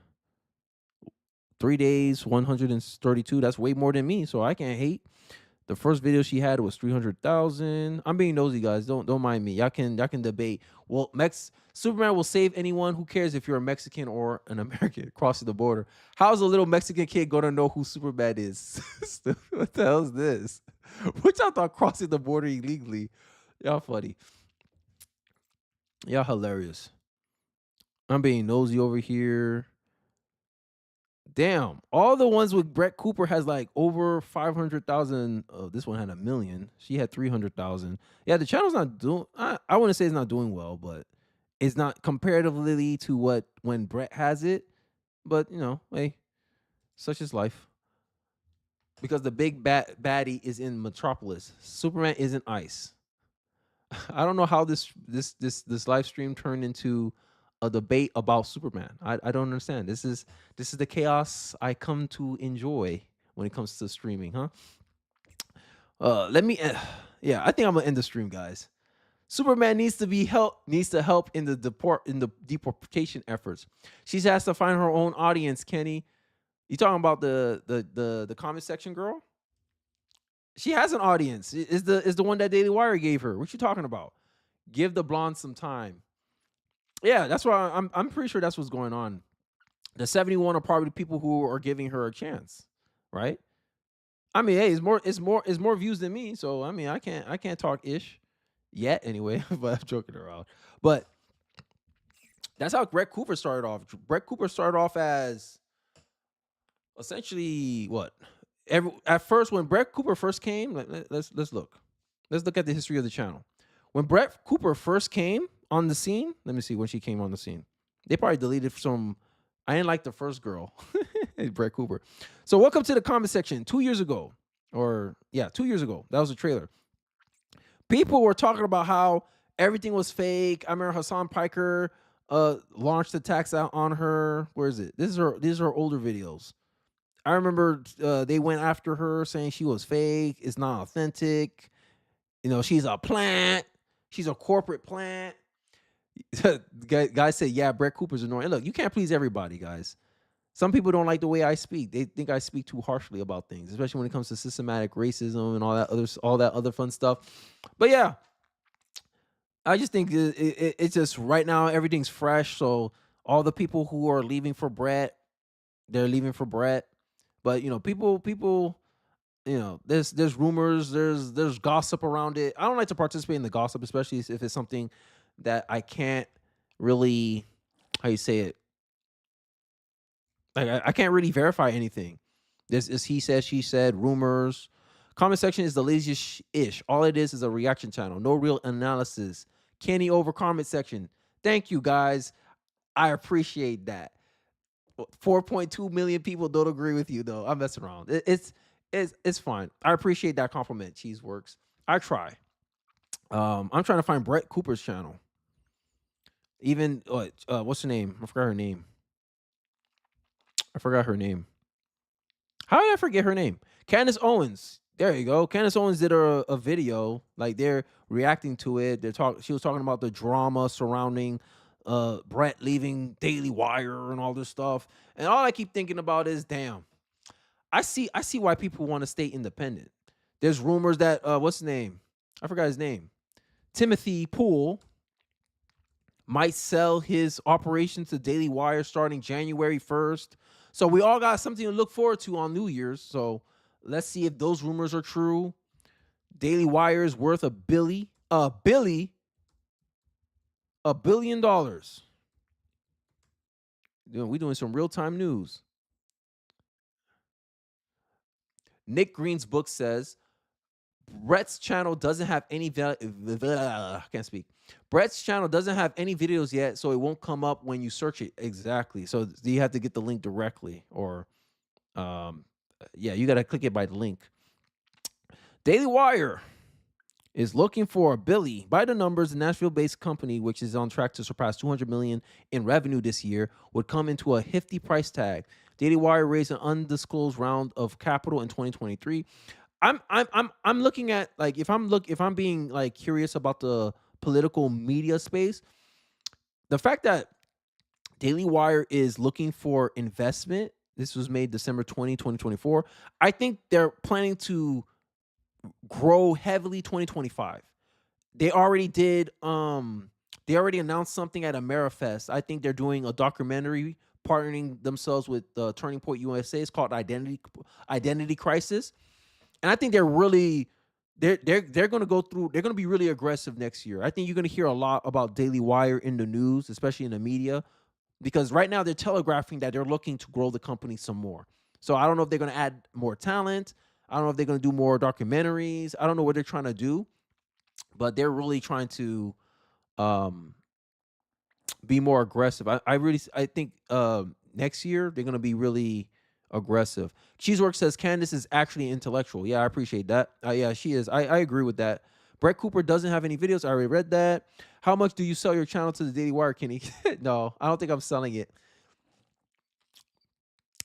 3 days, 132. That's way more than me, so I can't hate. The first video she had was 300,000. I'm being nosy, guys. Don't mind me. Y'all can debate. Well, Superman will save anyone. Who cares if you're a Mexican or an American crossing the border? How's a little Mexican kid gonna know who Superman is? What the hell is this? What y'all thought crossing the border illegally? Y'all funny. Y'all hilarious. I'm being nosy over here. Damn, all the ones with Brett Cooper has like over 500,000. Oh, this one had 1 million. She had 300,000. Yeah, the channel's not doing. I wouldn't say it's not doing well, but it's not comparatively to when Brett has it. But hey, such is life. Because the big baddie is in Metropolis. Superman isn't ice. I don't know how this live stream turned into a debate about Superman. I don't understand. This is the chaos I come to enjoy when it comes to streaming, huh? Let me yeah, I think I'm gonna end the stream, guys. Superman needs to help in the deportation efforts. She has to find her own audience, Kenny. You talking about the comment section girl? She has an audience. Is the one that Daily Wire gave her. What you talking about? Give the blonde some time. Yeah, that's why I'm pretty sure that's what's going on. The 71 are probably the people who are giving her a chance, right? I mean, hey, it's more views than me, so I mean, I can't talk ish yet anyway, but I'm joking around. But that's how Brett Cooper started off. Brett Cooper started off as essentially what? At first, when Brett Cooper first came, let's look. Let's look at the history of the channel. When Brett Cooper first came on the scene, let me see when she came on the scene. They probably deleted some. I didn't like the first girl, Brett Cooper. So welcome to the comment section. 2 years ago, 2 years ago, that was a trailer. People were talking about how everything was fake. I remember Hassan Piker launched attacks out on her. Where is it? These are older videos. I remember they went after her saying she was fake. It's not authentic. You know, she's a plant. She's a corporate plant. Guys said, yeah, Brett Cooper's annoying. And look, you can't please everybody, guys. Some people don't like the way I speak. They think I speak too harshly about things, especially when it comes to systematic racism and all that other fun stuff. But yeah, I just think it's just right now everything's fresh. So all the people who are leaving for Brett, they're leaving for Brett. But you know, people, you know, there's rumors, there's gossip around it. I don't like to participate in the gossip, especially if it's something that I can't really, how you say it, like I can't really verify anything. This is he said, she said, rumors. Comment section is the laziest ish. All it is a reaction channel. No real analysis. Kenny over comment section. Thank you, guys. I appreciate that. 4.2 million people don't agree with you, though. I'm messing around. It's fine. I appreciate that compliment, Cheeseworks. I try. I'm trying to find Brett Cooper's channel. Even what's her name? I forgot her name. How did I forget her name? Candace Owens. There you go. Candace Owens did a video. Like they're reacting to it. She was talking about the drama surrounding Brett leaving Daily Wire and all this stuff. And all I keep thinking about is, damn, I see why people want to stay independent. There's rumors that what's his name? I forgot his name. Timothy Poole might sell his operation to Daily Wire starting January 1st. So we all got something to look forward to on New Year's. So let's see if those rumors are true. Daily Wire is worth $1 billion. We're doing some real-time news. Nick Green's book says Brett's channel doesn't have any Brett's channel doesn't have any videos yet, so it won't come up when you search it. Exactly. So you have to get the link directly, or you got to click it by the link. Daily Wire is looking for $1 billion. By the numbers, the Nashville-based company, which is on track to surpass $200 million in revenue this year, would come into a hefty price tag. Daily Wire raised an undisclosed round of capital in 2023. I'm looking at, like, if I'm being like curious about the political media space, the fact that Daily Wire is looking for investment. This was made December 20, 2024. I think they're planning to grow heavily 2025. They already did they already announced something at AmeriFest. I think they're doing a documentary partnering themselves with Turning Point USA. It's called Identity Crisis. And I think they're going to go through, they're going to be really aggressive next year. I think you're going to hear a lot about Daily Wire in the news, especially in the media, because right now they're telegraphing that they're looking to grow the company some more. So I don't know if they're going to add more talent. I don't know if they're going to do more documentaries. I don't know what they're trying to do, but they're really trying to be more aggressive. I think next year they're going to be really aggressive. Cheeseworks says Candace is actually intellectual. Yeah, I appreciate that. Yeah, she is. I agree with that. Brett Cooper doesn't have any videos. I already read that. How much do you sell your channel to the Daily Wire, Kenny? No, I don't think I'm selling it.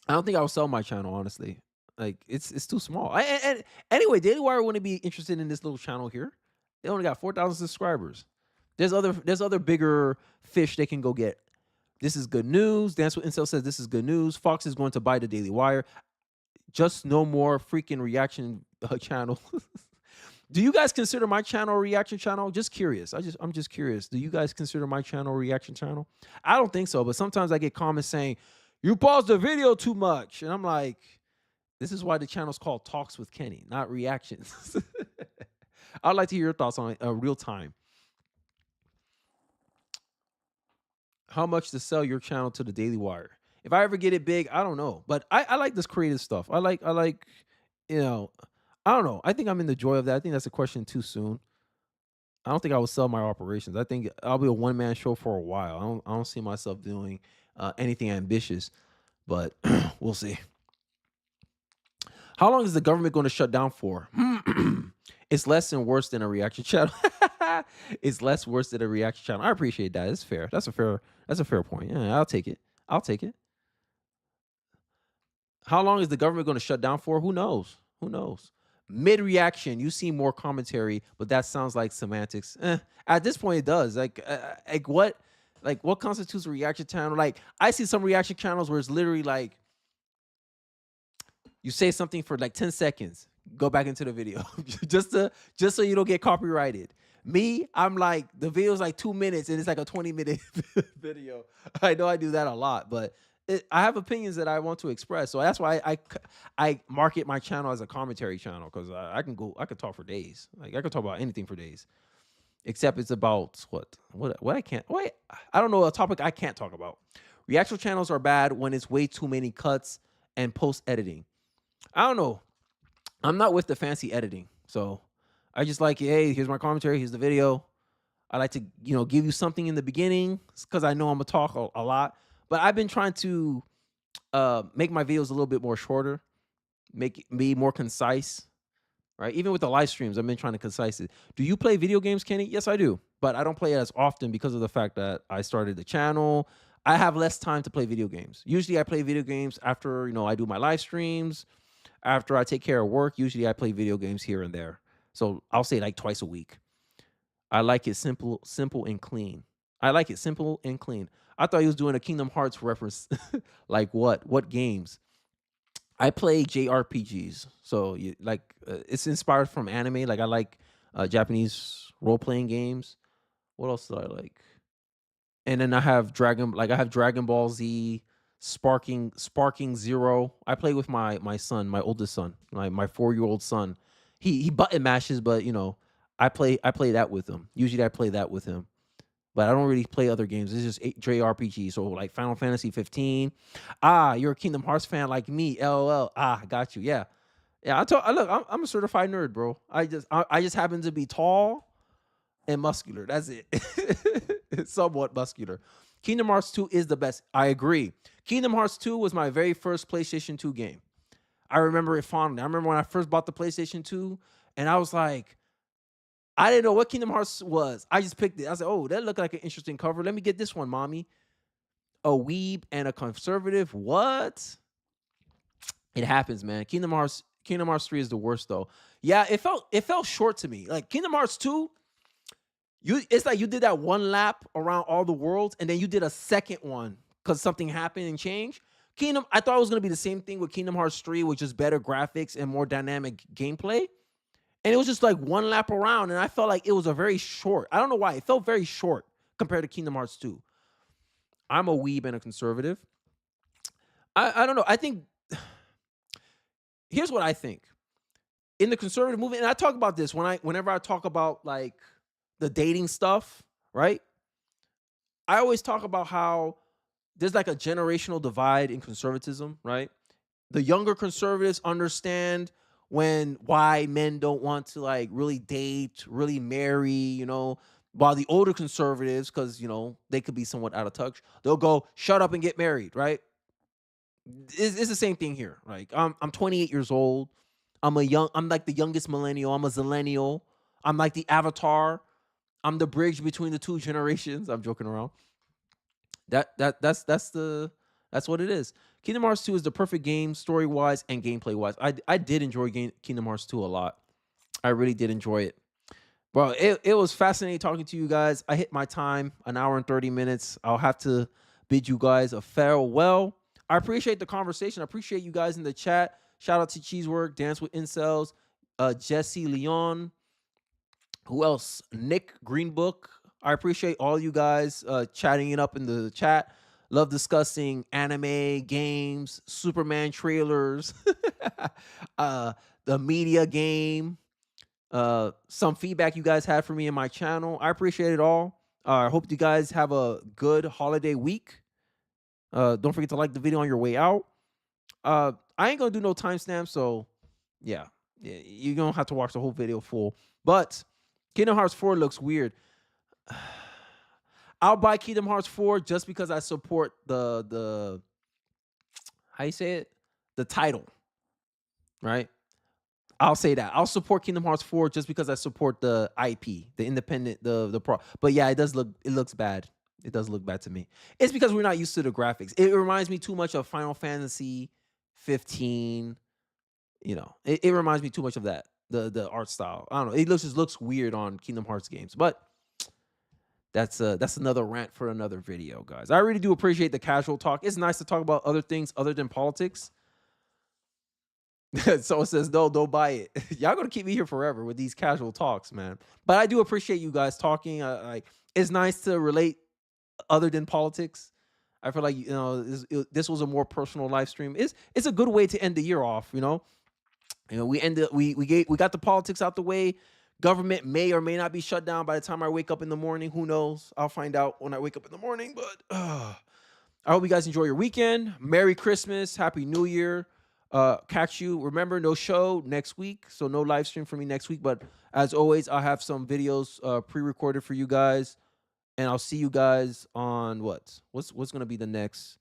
I don't think I will sell my channel, honestly. Like, it's too small. And anyway, Daily Wire wouldn't be interested in this little channel here. They only got 4,000 subscribers. There's other bigger fish they can go get. This is good news. Dance with Incel says this is good news. Fox is going to buy the Daily Wire. Just no more freaking reaction channel. Do you guys consider my channel a reaction channel? Just curious. I'm just curious. Do you guys consider my channel a reaction channel? I don't think so, but sometimes I get comments saying, you paused the video too much. And I'm like, this is why the channel's called Talks with Kenny, not Reactions. I'd like to hear your thoughts on it real time. How much to sell your channel to the Daily Wire? If I ever get it big, I don't know. But I like this creative stuff. I like, you know, I don't know. I think I'm in the joy of that. I think that's a question too soon. I don't think I would sell my operations. I think I'll be a one-man show for a while. I don't see myself doing anything ambitious, but we'll see. How long is the government going to shut down for? It's less and worse than a reaction channel. It's less worse than a reaction channel. I appreciate that. It's fair. That's a fair point. Yeah, I'll take it. How long is the government going to shut down for? Who knows? Mid-reaction, you see more commentary, but that sounds like semantics. At this point, it does. Like what constitutes a reaction channel? Like, I see some reaction channels where it's literally like, you say something for like 10 seconds, go back into the video, just so you don't get copyrighted. Me, I'm like, the video's like 2 minutes and it's like a 20-minute video. I know I do that a lot, but I have opinions that I want to express. So that's why I market my channel as a commentary channel, because I can talk for days. Like, I can talk about anything for days, except it's about what I can't. Wait, I don't know a topic I can't talk about. Reaction channels are bad when it's way too many cuts and post editing. I don't know. I'm not with the fancy editing, so I just like, hey, here's my commentary, here's the video. I like to, give you something in the beginning, because I know I'm gonna talk a lot. But I've been trying to make my videos a little bit more shorter, make me more concise, right? Even with the live streams, I've been trying to concise it. Do you play video games, Kenny? Yes, I do. But I don't play it as often because of the fact that I started the channel. I have less time to play video games. Usually I play video games after, I do my live streams. After I take care of work, usually I play video games here and there. So I'll say like twice a week. I like it simple and clean. I thought he was doing a Kingdom Hearts reference. Like what? What games? I play JRPGs. So it's inspired from anime. Like, I like Japanese role-playing games. What else do I like? And then I have Dragon Ball Z, Sparking Zero. I play with my son, my oldest son, my 4-year-old son. He button mashes, but I play that with him. Usually I play that with him. But I don't really play other games. It's just JRPG. So like Final Fantasy 15. You're a Kingdom Hearts fan like me. LOL. Got you. Yeah. Look, I'm a certified nerd, bro. I just happen to be tall and muscular. That's it. It's somewhat muscular. Kingdom Hearts 2 is the best. I agree. Kingdom Hearts 2 was my very first PlayStation 2 game. I remember it fondly. I remember when I first bought the PlayStation 2, and I was like, I didn't know what Kingdom Hearts was. I just picked it. I was like, oh, that looked like an interesting cover. Let me get this one, mommy. A weeb and a conservative. What? It happens, man. Kingdom Hearts 3 is the worst, though. Yeah, it felt short to me. Like Kingdom Hearts 2, it's like you did that one lap around all the worlds, and then you did a second one because something happened and changed. I thought it was going to be the same thing with Kingdom Hearts 3, with just better graphics and more dynamic gameplay. And it was just like one lap around, and I felt like it was a very short. I don't know why. It felt very short compared to Kingdom Hearts 2. I'm a weeb and a conservative. I don't know. I think, here's what I think. In the conservative movement, and I talk about this whenever I talk about like the dating stuff, right? I always talk about how there's like a generational divide in conservatism, right? The younger conservatives understand why men don't want to like really date, really marry, while the older conservatives, because they could be somewhat out of touch, they'll go shut up and get married, right? It's the same thing here. Like I'm 28 years old. I'm like the youngest millennial. I'm a zillennial. I'm like the avatar. I'm the bridge between the two generations. I'm joking around. That's what it is. Kingdom Hearts 2 is the perfect game, story-wise and gameplay-wise. I did enjoy Kingdom Hearts 2 a lot. I really did enjoy it. Bro, it was fascinating talking to you guys. I hit my time, 1 hour and 30 minutes. I'll have to bid you guys a farewell. I appreciate the conversation. I appreciate you guys in the chat. Shout out to Cheesework, Dance with Incels, Jesse Leon. Who else? Nick Greenbook. I appreciate all you guys chatting it up in the chat. Love discussing anime, games, Superman trailers, the media game, some feedback you guys had for me in my channel. I appreciate it all. I hope you guys have a good holiday week. Don't forget to like the video on your way out. I ain't gonna do no timestamp, so yeah, you're gonna have to watch the whole video full. But Kingdom Hearts 4 looks weird. I'll buy Kingdom Hearts 4 just because I support the how you say it? The title. Right? I'll say that. I'll support Kingdom Hearts 4 just because I support the IP, the independent, the pro. But yeah, it looks bad. It does look bad to me. It's because we're not used to the graphics. It reminds me too much of Final Fantasy 15. You know, it reminds me too much of that. The art style. I don't know. It just looks weird on Kingdom Hearts games. But that's another rant for another video, guys. I really do appreciate the casual talk. It's nice to talk about other things other than politics. Someone says, no, don't buy it. Y'all gonna keep me here forever with these casual talks, man. But I do appreciate you guys talking. It's nice to relate other than politics. I feel like, you know, this was a more personal live stream. It's a good way to end the year off, you know. You know, we got the politics out the way. Government may or may not be shut down by the time I wake up in the morning. Who knows? I'll find out when I wake up in the morning. But I hope you guys enjoy your weekend. Merry Christmas. Happy New Year. Catch you. Remember, no show next week. So no live stream for me next week. But as always, I'll have some videos pre-recorded for you guys. And I'll see you guys on what's going to be the next.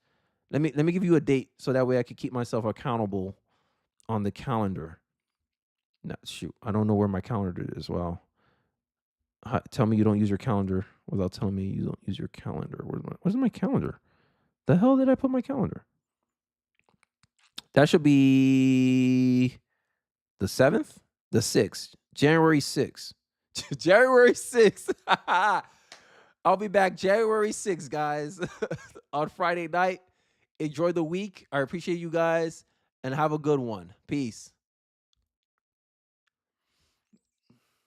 Let me give you a date so that way I can keep myself accountable on the calendar. No, shoot, I don't know where my calendar is. Well, tell me you don't use your calendar without telling me you don't use your calendar. Where's my calendar? The hell did I put my calendar? That should be the 7th, the 6th, January 6th. January 6th. I'll be back January 6th, guys, on Friday night. Enjoy the week. I appreciate you guys, and have a good one. Peace.